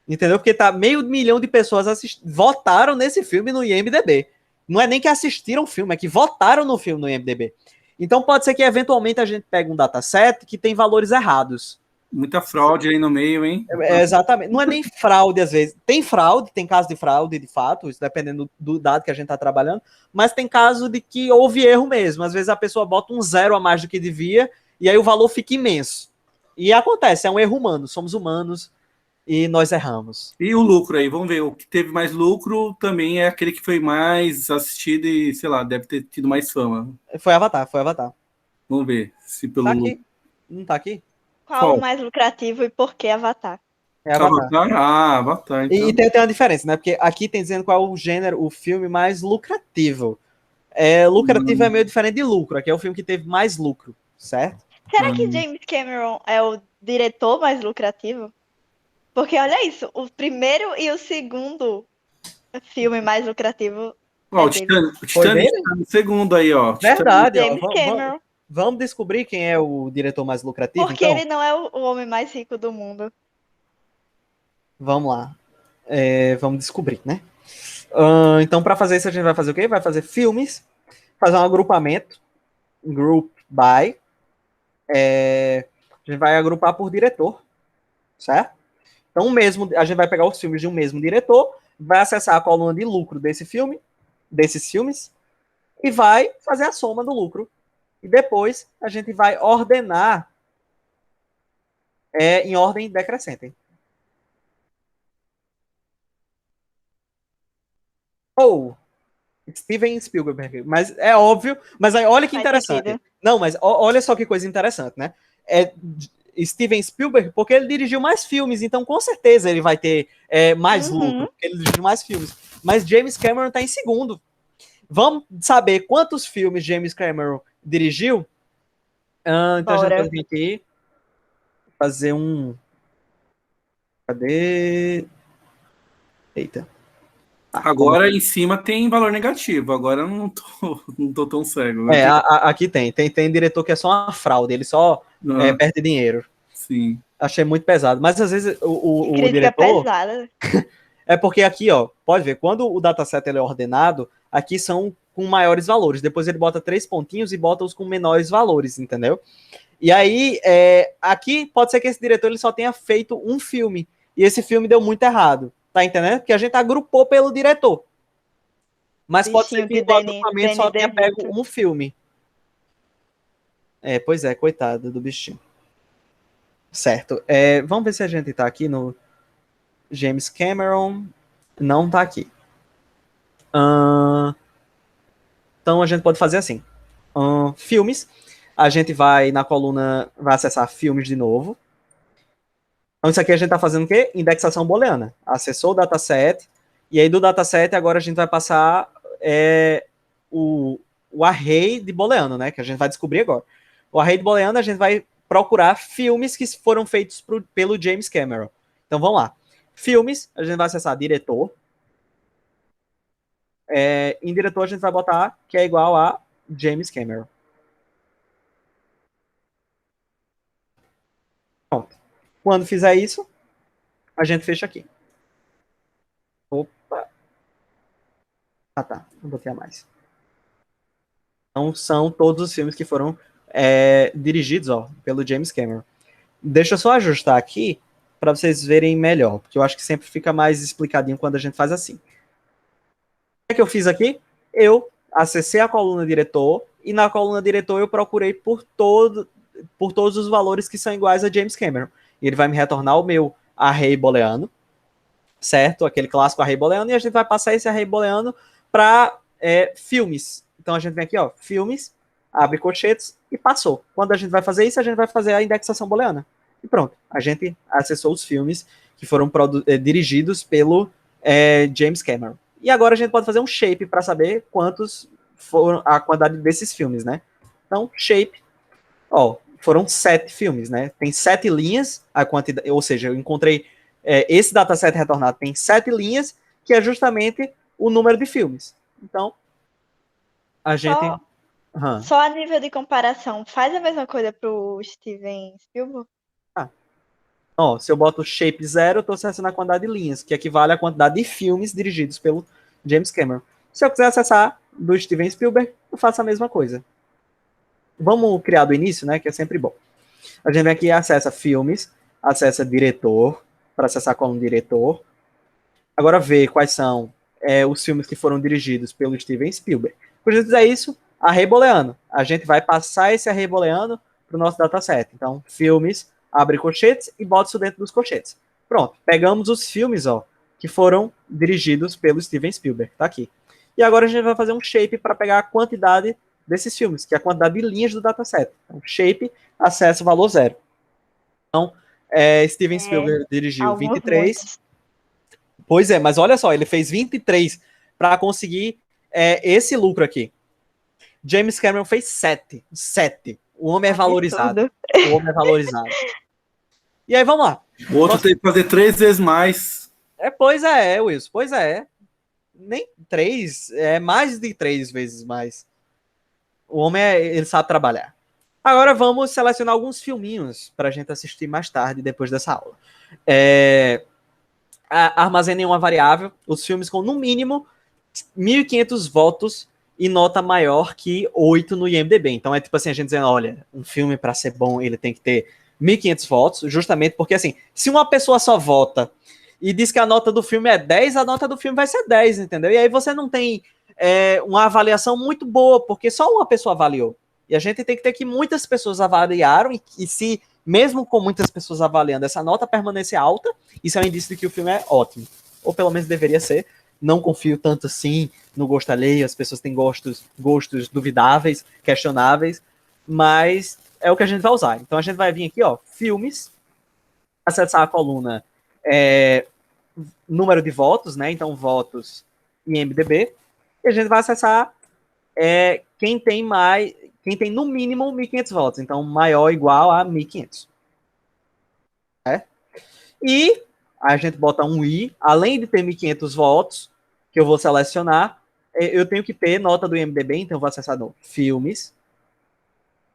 Entendeu? Porque tá 500 mil de pessoas votaram nesse filme no IMDb. Não é nem que assistiram o filme, é que votaram no filme no IMDb. Então pode ser que eventualmente a gente pegue um dataset que tem valores errados. Muita fraude aí no meio, hein? Exatamente. Não é nem fraude, às vezes. Tem fraude, tem caso de fraude, de fato, isso dependendo do dado que a gente está trabalhando, mas tem caso de que houve erro mesmo. Às vezes a pessoa bota um 0 a mais do que devia, e aí o valor fica imenso. E acontece, é um erro humano, somos humanos e nós erramos. E o lucro aí, vamos ver, o que teve mais lucro também é aquele que foi mais assistido e, sei lá, deve ter tido mais fama. Foi Avatar. Vamos ver se pelo Tá aqui. Não tá aqui? Qual o mais lucrativo e por que Avatar? É Avatar. Avatar. Então. E tem uma diferença, né? Porque aqui tem dizendo qual é o gênero, o filme mais lucrativo. Lucrativo é meio diferente de lucro. Aqui é o filme que teve mais lucro, certo? Será que James Cameron é o diretor mais lucrativo? Porque olha isso, o primeiro e o segundo filme mais lucrativo. O Titanic tá no segundo aí, ó. Verdade, James Cameron. Vamos descobrir quem é o diretor mais lucrativo? Porque então? ele não é o homem mais rico do mundo. Vamos lá. Vamos descobrir, né? Então, para fazer isso, a gente vai fazer o quê? Vai fazer filmes, fazer um agrupamento, group by. A gente vai agrupar por diretor, certo? Então, a gente vai pegar os filmes de um mesmo diretor, vai acessar a coluna de lucro desses filmes, e vai fazer a soma do lucro. E depois a gente vai ordenar em ordem decrescente. Steven Spielberg. Mas é óbvio. Mas aí, olha que interessante. Não, mas olha só que coisa interessante, né? Steven Spielberg, porque ele dirigiu mais filmes, então com certeza ele vai ter mais lucro, porque ele dirigiu mais filmes. Mas James Cameron tá em segundo. Vamos saber quantos filmes James Cameron dirigiu? Então a gente vai vir aqui fazer um... Cadê? Eita. Agora em cima tem valor negativo, agora eu não tô tão cego. Né? Aqui tem diretor que é só uma fraude, ele só perde dinheiro. Sim. Achei muito pesado, mas às vezes o diretor... pesada. É porque aqui, ó, pode ver, quando o dataset ele é ordenado, aqui são com maiores valores. Depois ele bota 3 pontinhos e bota os com menores valores, entendeu? E aí, aqui pode ser que esse diretor ele só tenha feito um filme. E esse filme deu muito errado. Tá entendendo? Porque a gente agrupou pelo diretor. Mas pode ser Bichinho que de o agrupamento Danny só tenha pego DeVito. um filme. Pois é, coitado do bichinho. Certo. Vamos ver se a gente tá aqui no James Cameron. Não tá aqui. Então a gente pode fazer assim. Filmes. A gente vai na coluna, vai acessar filmes de novo. Então isso aqui a gente tá fazendo o quê? Indexação booleana. Acessou o dataset. E aí do dataset agora a gente vai passar o array de booleano, né? Que a gente vai descobrir agora. O array de booleano a gente vai procurar filmes que foram feitos pelo James Cameron. Então vamos lá. Filmes, a gente vai acessar diretor. Em diretor a gente vai botar que é igual a James Cameron. Pronto. Quando fizer isso, a gente fecha aqui. Opa. Ah, tá. Não botei a mais. Então, são todos os filmes que foram dirigidos pelo James Cameron. Deixa eu só ajustar aqui para vocês verem melhor, porque eu acho que sempre fica mais explicadinho quando a gente faz assim. O que eu fiz aqui? Eu acessei a coluna diretor e na coluna diretor eu procurei por todos os valores que são iguais a James Cameron. E ele vai me retornar o meu array booleano, certo? Aquele clássico array booleano, e a gente vai passar esse array booleano para filmes. Então a gente vem aqui, ó, filmes, abre colchetes e passou. Quando a gente vai fazer isso, a gente vai fazer a indexação booleana. E pronto, a gente acessou os filmes que foram dirigidos pelo James Cameron. E agora a gente pode fazer um shape para saber quantos foram a quantidade desses filmes, né? Então, shape, foram 7 filmes, né? Tem 7 linhas, a quantidade, ou seja, eu encontrei esse dataset retornado tem 7 linhas, que é justamente o número de filmes. Então, a gente... Só a nível de comparação, faz a mesma coisa pro Steven Spielberg? Se eu boto shape 0, eu estou acessando a quantidade de linhas, que equivale à quantidade de filmes dirigidos pelo James Cameron. Se eu quiser acessar do Steven Spielberg, eu faço a mesma coisa. Vamos criar do início, né, que é sempre bom. A gente vem aqui e acessa filmes, acessa diretor, para acessar como diretor. Agora vê quais são os filmes que foram dirigidos pelo Steven Spielberg. Por gente fizer isso, array booleano. A gente vai passar esse array booleano para o nosso dataset. Então, filmes, abre colchetes e bota isso dentro dos colchetes. Pronto, pegamos os filmes que foram dirigidos pelo Steven Spielberg. Tá aqui. E agora a gente vai fazer um shape para pegar a quantidade desses filmes, que é a quantidade de linhas do dataset. Então, shape, acessa o valor 0. Então, Steven Spielberg dirigiu 23. Muitos. Pois é, mas olha só, ele fez 23 para conseguir esse lucro aqui. James Cameron fez 7. 7. O homem é valorizado. O homem é valorizado. E aí, vamos lá. O outro tem que fazer 3 vezes mais. Pois é, Wilson. Pois é. Nem 3, mais de 3 vezes mais. O homem, ele sabe trabalhar. Agora vamos selecionar alguns filminhos pra gente assistir mais tarde, depois dessa aula. Armazenem uma variável, os filmes com, no mínimo, 1.500 votos e nota maior que 8 no IMDb. Então é tipo assim, a gente dizendo, olha, um filme para ser bom, ele tem que ter 1.500 votos, justamente porque assim, se uma pessoa só vota e diz que a nota do filme é 10, a nota do filme vai ser 10, entendeu? E aí você não tem uma avaliação muito boa, porque só uma pessoa avaliou. E a gente tem que ter que muitas pessoas avaliaram, e se mesmo com muitas pessoas avaliando essa nota permanecer alta, isso é um indício de que o filme é ótimo. Ou pelo menos deveria ser. Não confio tanto assim no gosto alheio, as pessoas têm gostos duvidáveis, questionáveis, mas é o que a gente vai usar. Então a gente vai vir aqui, filmes, acessar a coluna número de votos, né? Então votos em IMDb, e a gente vai acessar quem tem no mínimo 1.500 votos, então maior ou igual a 1.500. E a gente bota um i, além de ter 1.500 votos, que eu vou selecionar, eu tenho que ter nota do IMDb, então eu vou acessar no filmes,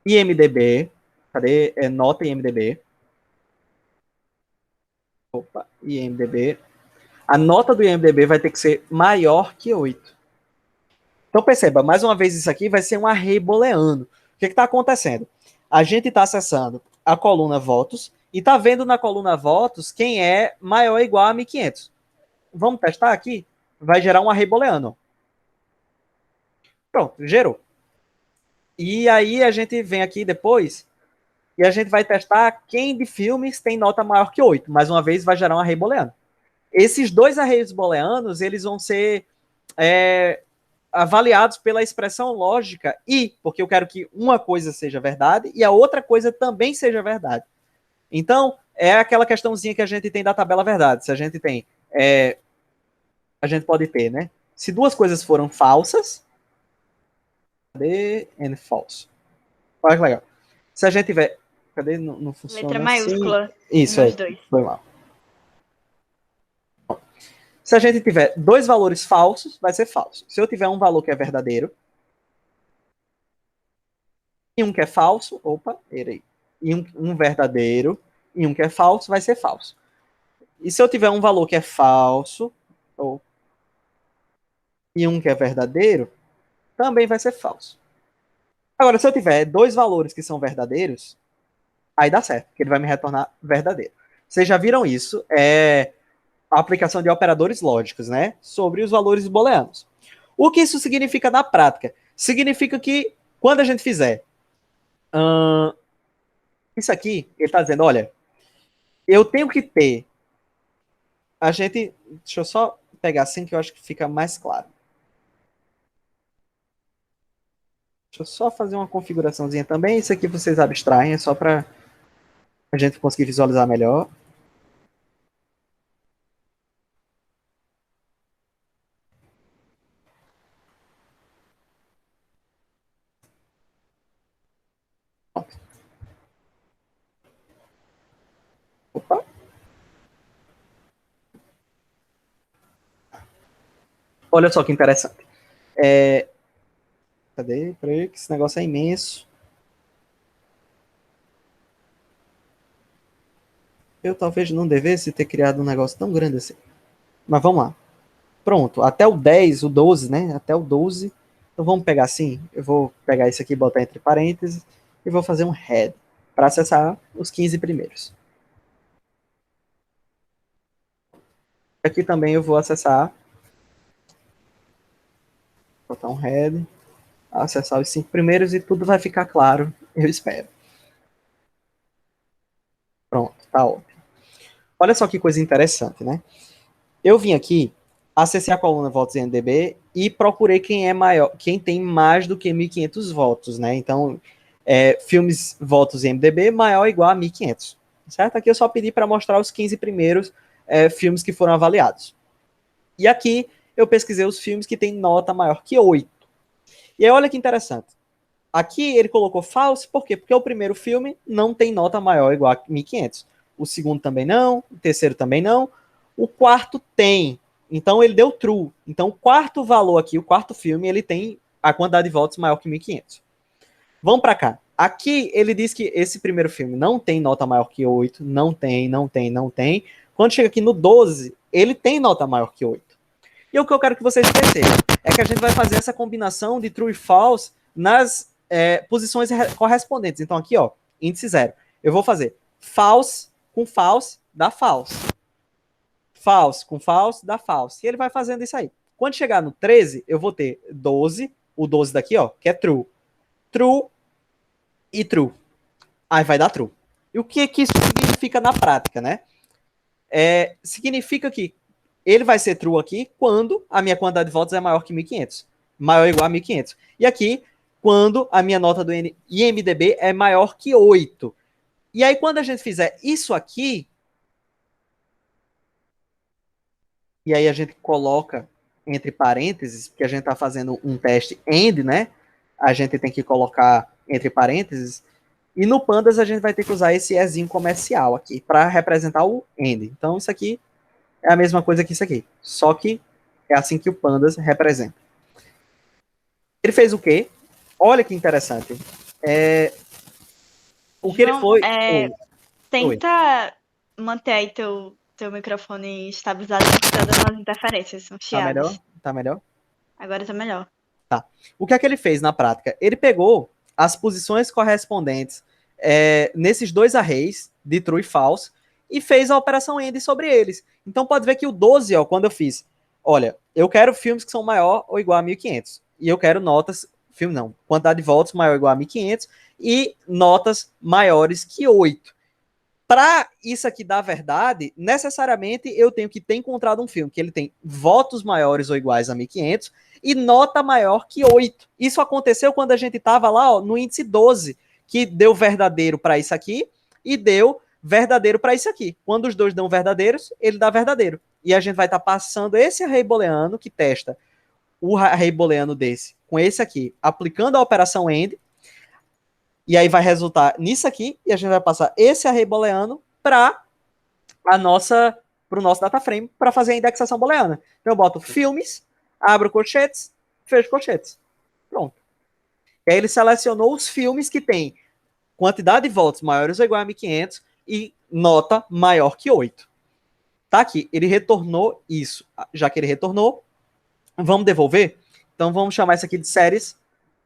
IMDb, cadê? Nota IMDb. IMDb. A nota do IMDb vai ter que ser maior que 8. Então perceba, mais uma vez isso aqui vai ser um array booleano. O que está acontecendo? A gente está acessando a coluna votos e está vendo na coluna votos quem é maior ou igual a 1500. Vamos testar aqui? Vai gerar um array booleano. Pronto, gerou. E aí a gente vem aqui depois e a gente vai testar quem de filmes tem nota maior que 8. Mais uma vez vai gerar um array booleano. Esses dois arrays booleanos, eles vão ser avaliados pela expressão lógica e, porque eu quero que uma coisa seja verdade e a outra coisa também seja verdade. Então, é aquela questãozinha que a gente tem da tabela verdade. Se a gente tem, a gente pode ter, né? Se duas coisas foram falsas, cadê? And false. Olha que legal. Se a gente tiver, cadê? Não funciona. Letra maiúscula. Assim. Isso aí. Dois. Foi mal. Se a gente tiver dois valores falsos, vai ser falso. Se eu tiver um valor que é verdadeiro e um que é falso, e um verdadeiro e um que é falso, vai ser falso. E se eu tiver um valor que é falso e um que é verdadeiro, também vai ser falso. Agora, se eu tiver dois valores que são verdadeiros, aí dá certo, porque ele vai me retornar verdadeiro. Vocês já viram isso? A aplicação de operadores lógicos, né? Sobre os valores booleanos. O que isso significa na prática? Significa que, quando a gente fizer isso aqui, ele está dizendo, olha, eu tenho que ter... Deixa eu só pegar assim, que eu acho que fica mais claro. Deixa eu só fazer uma configuraçãozinha também. Isso aqui vocês abstraem, é só para a gente conseguir visualizar melhor. Opa. Olha só que interessante. Cadê? Peraí, que esse negócio é imenso. Eu talvez não devesse ter criado um negócio tão grande assim. Mas vamos lá. Pronto, até o 10, o 12, né? Até o 12. Então vamos pegar assim. Eu vou pegar isso aqui e botar entre parênteses. E vou fazer um head para acessar os 15 primeiros. Aqui também eu vou acessar. Botar um head. Acessar os 5 primeiros e tudo vai ficar claro. Eu espero. Pronto, tá ótimo. Olha só que coisa interessante, né? Eu vim aqui, acessei a coluna votos em MDB e procurei quem é maior, quem tem mais do que 1.500 votos, né? Então, filmes votos em MDB maior ou igual a 1.500, certo? Aqui eu só pedi para mostrar os 15 primeiros filmes que foram avaliados. E aqui eu pesquisei os filmes que têm nota maior que 8. E aí olha que interessante. Aqui ele colocou false, por quê? Porque o primeiro filme não tem nota maior ou igual a 1.500. O segundo também não, o terceiro também não. O quarto tem. Então ele deu true. Então o quarto valor aqui, o quarto filme, ele tem a quantidade de votos maior que 1.500. Vamos para cá. Aqui ele diz que esse primeiro filme não tem nota maior que 8. Não tem. Quando chega aqui no 12, ele tem nota maior que 8. E o que eu quero que vocês percebam é que a gente vai fazer essa combinação de true e false nas posições correspondentes. Então aqui, ó, índice 0. Eu vou fazer false com false, dá false. False com false, dá false. E ele vai fazendo isso aí. Quando chegar no 13, eu vou ter 12, o 12 daqui, ó, que é true. True e true. Aí vai dar true. E o que isso significa na prática, né? Significa que ele vai ser true aqui quando a minha quantidade de votos é maior que 1.500. Maior ou igual a 1.500. E aqui, quando a minha nota do IMDb é maior que 8. E aí, quando a gente fizer isso aqui, e aí a gente coloca entre parênteses, porque a gente está fazendo um teste AND, né? A gente tem que colocar entre parênteses. E no Pandas a gente vai ter que usar esse ezinho comercial aqui para representar o AND. Então isso aqui é a mesma coisa que isso aqui. Só que é assim que o Pandas representa. Ele fez o quê? Olha que interessante. O que João, ele foi... tenta manter aí teu Seu microfone estabilizado que tá dando umas interferências, uns Tá melhor? chiados. Tá melhor? Agora tá melhor. O que é que ele fez na prática? Ele pegou as posições correspondentes nesses dois arrays, de true e false, e fez a operação AND sobre eles. Então pode ver que o 12, ó, quando eu fiz, olha, eu quero filmes que são maior ou igual a 1500, e eu quero notas, filme não, quantidade de votos maior ou igual a 1500, e notas maiores que 8. Para isso aqui dar verdade, necessariamente eu tenho que ter encontrado um filme que ele tem votos maiores ou iguais a 1500 e nota maior que 8. Isso aconteceu quando a gente estava lá, ó, no índice 12, que deu verdadeiro para isso aqui e deu verdadeiro para isso aqui. Quando os dois dão verdadeiros, ele dá verdadeiro. E a gente vai estar passando esse array booleano que testa o array booleano desse com esse aqui, aplicando a operação AND, e aí vai resultar nisso aqui, e a gente vai passar esse array booleano para o nosso data frame para fazer a indexação booleana. Então eu boto filmes, abro colchetes, fecho colchetes. Pronto. E aí ele selecionou os filmes que tem quantidade de votos maiores ou igual a 1500 e nota maior que 8. Tá aqui, ele retornou isso. Já que ele retornou, vamos devolver? Então vamos chamar isso aqui de séries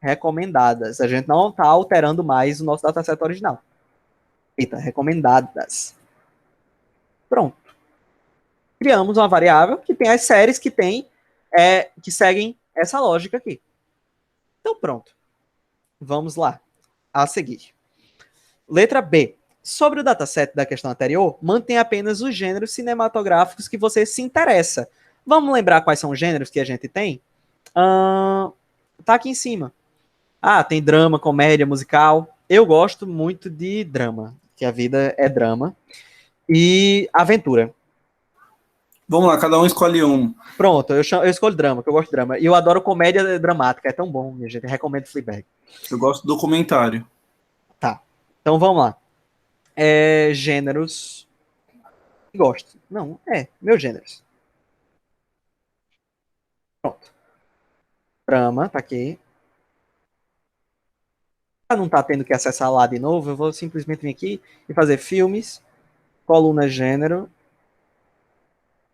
recomendadas. A gente não está alterando mais o nosso dataset original. Eita, recomendadas. Pronto. Criamos uma variável que tem as séries que seguem essa lógica aqui. Então pronto. Vamos lá. A seguir. Letra B. Sobre o dataset da questão anterior, mantém apenas os gêneros cinematográficos que você se interessa. Vamos lembrar quais são os gêneros que a gente tem? Tá aqui em cima. Tem drama, comédia, musical. Eu gosto muito de drama, que a vida é drama. E aventura. Vamos lá, cada um escolhe um. Pronto, eu escolho drama, que eu gosto de drama. E eu adoro comédia dramática, é tão bom, minha gente. Recomendo Fleabag. Eu gosto do documentário. Tá, então vamos lá. Gêneros. Gosto. Não, meus gêneros. Pronto. Drama, tá aqui. Não tá tendo que acessar lá de novo, eu vou simplesmente vir aqui e fazer filmes, coluna gênero,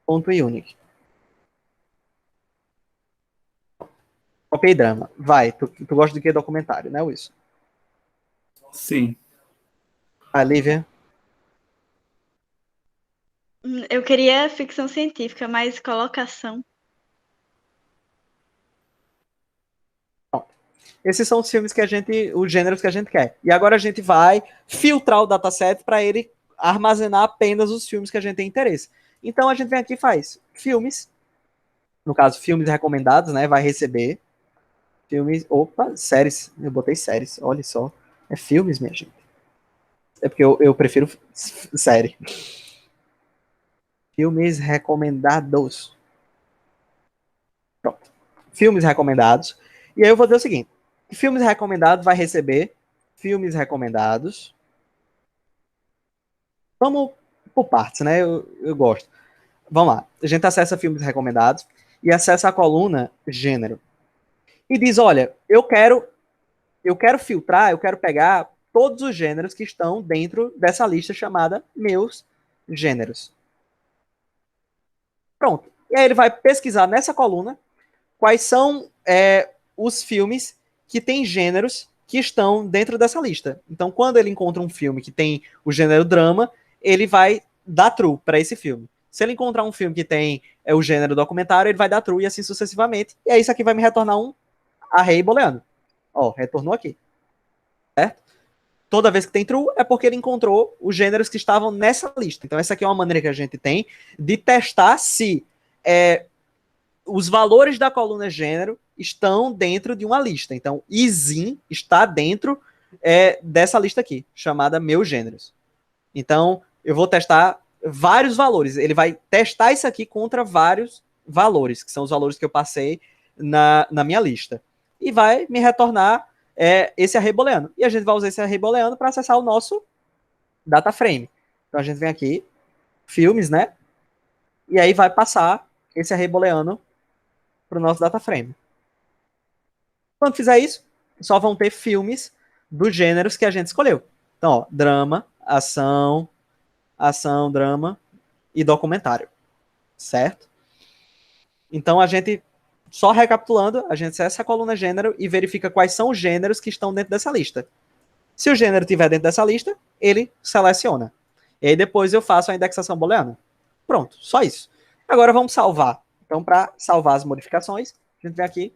ponto unique. Copiei drama. Vai, tu gosta do que documentário, né, Wilson? Sim. Lívia? Eu queria ficção científica, mas colocação. Esses são os filmes os gêneros que a gente quer. E agora a gente vai filtrar o dataset para ele armazenar apenas os filmes que a gente tem interesse. Então a gente vem aqui e faz filmes, no caso, filmes recomendados, né? Vai receber filmes. Opa, séries. Eu botei séries, olha só. É filmes, minha gente. É porque eu prefiro série. Filmes recomendados. Pronto. Filmes recomendados. E aí eu vou dizer o seguinte. Filmes recomendados vai receber filmes recomendados. Vamos por partes, né? Eu gosto. Vamos lá. A gente acessa filmes recomendados e acessa a coluna gênero. E diz, olha, eu quero filtrar, eu quero pegar todos os gêneros que estão dentro dessa lista chamada meus gêneros. Pronto. E aí ele vai pesquisar nessa coluna quais são os filmes que têm gêneros que estão dentro dessa lista. Então, quando ele encontra um filme que tem o gênero drama, ele vai dar true para esse filme. Se ele encontrar um filme que tem o gênero documentário, ele vai dar true e assim sucessivamente. E aí isso aqui vai me retornar um array booleano. Ó, retornou aqui. Certo? Toda vez que tem true é porque ele encontrou os gêneros que estavam nessa lista. Então essa aqui é uma maneira que a gente tem de testar se os valores da coluna gênero estão dentro de uma lista. Então, isim está dentro dessa lista aqui, chamada meus gêneros. Então, eu vou testar vários valores. Ele vai testar isso aqui contra vários valores, que são os valores que eu passei na minha lista. E vai me retornar esse array booleano. E a gente vai usar esse array booleano para acessar o nosso data frame. Então, a gente vem aqui, filmes, né? E aí vai passar esse array booleano para o nosso data frame. Quando fizer isso, só vão ter filmes dos gêneros que a gente escolheu. Então, ó, drama, ação, drama e documentário, certo? Então a gente, só recapitulando, a gente acessa a coluna gênero e verifica quais são os gêneros que estão dentro dessa lista. Se o gênero estiver dentro dessa lista, ele seleciona. E aí depois eu faço a indexação booleana. Pronto, só isso. Agora vamos salvar. Então, para salvar as modificações, a gente vem aqui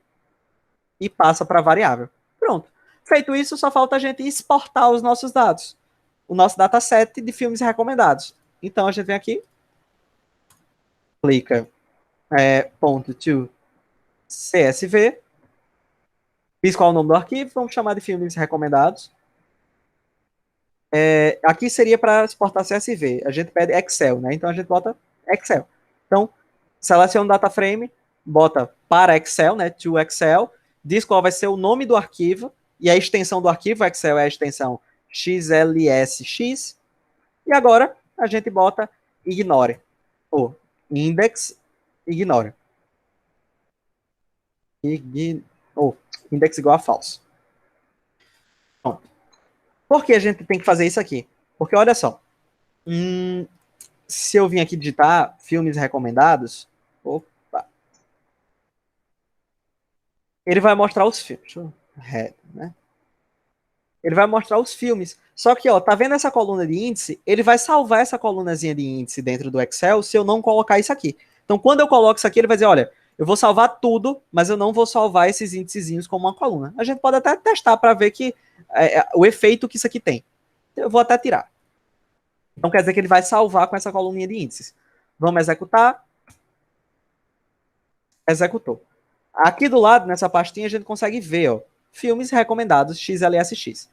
e passa para a variável. Pronto. Feito isso, só falta a gente exportar os nossos dados. O nosso dataset de filmes recomendados. Então, a gente vem aqui, clica ponto to CSV, diz qual é o nome do arquivo, vamos chamar de filmes recomendados. Aqui seria para exportar CSV. A gente pede Excel, né? Então, a gente bota Excel. Então, seleciona o data frame, bota para Excel, né? To Excel, diz qual vai ser o nome do arquivo e a extensão do arquivo. Excel é a extensão XLSX. E agora a gente bota ignore. Ou index ignore. Index igual a false. Bom, por que a gente tem que fazer isso aqui? Porque olha só. Se eu vim aqui digitar filmes recomendados, ele vai mostrar os filmes. Né? Ele vai mostrar os filmes. Só que, ó, tá vendo essa coluna de índice? Ele vai salvar essa colunazinha de índice dentro do Excel se eu não colocar isso aqui. Então, quando eu coloco isso aqui, ele vai dizer, olha, eu vou salvar tudo, mas eu não vou salvar esses índicezinhos como uma coluna. A gente pode até testar para ver que o efeito que isso aqui tem. Eu vou até tirar. Então, quer dizer que ele vai salvar com essa coluninha de índices. Vamos executar. Executou. Aqui do lado, nessa pastinha, a gente consegue ver, ó, filmes recomendados XLSX.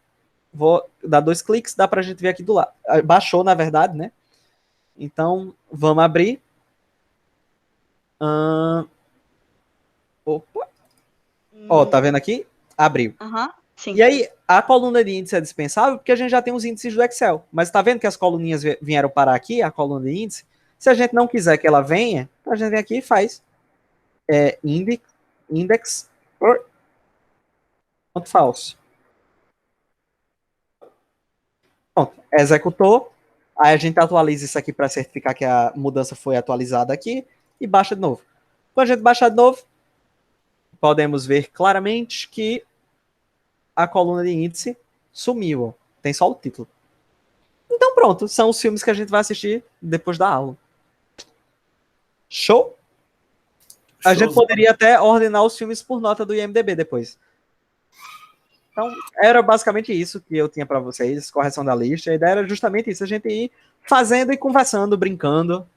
Vou dar 2 cliques, dá pra gente ver aqui do lado. Baixou, na verdade, né? Então, vamos abrir. Opa. Ó, tá vendo aqui? Abriu. Sim. E aí, a coluna de índice é dispensável porque a gente já tem os índices do Excel. Mas tá vendo que as coluninhas vieram parar aqui, a coluna de índice? Se a gente não quiser que ela venha, a gente vem aqui e faz index or false. Pronto, executou. Aí a gente atualiza isso aqui para certificar que a mudança foi atualizada aqui e baixa de novo. Quando a gente baixar de novo, podemos ver claramente que a coluna de índice sumiu. Ó. Tem só o título. Então pronto, são os filmes que a gente vai assistir depois da aula. Show? A gente poderia até ordenar os filmes por nota do IMDb depois. Então, era basicamente isso que eu tinha para vocês, correção da lista. A ideia era justamente isso, a gente ir fazendo e conversando, brincando.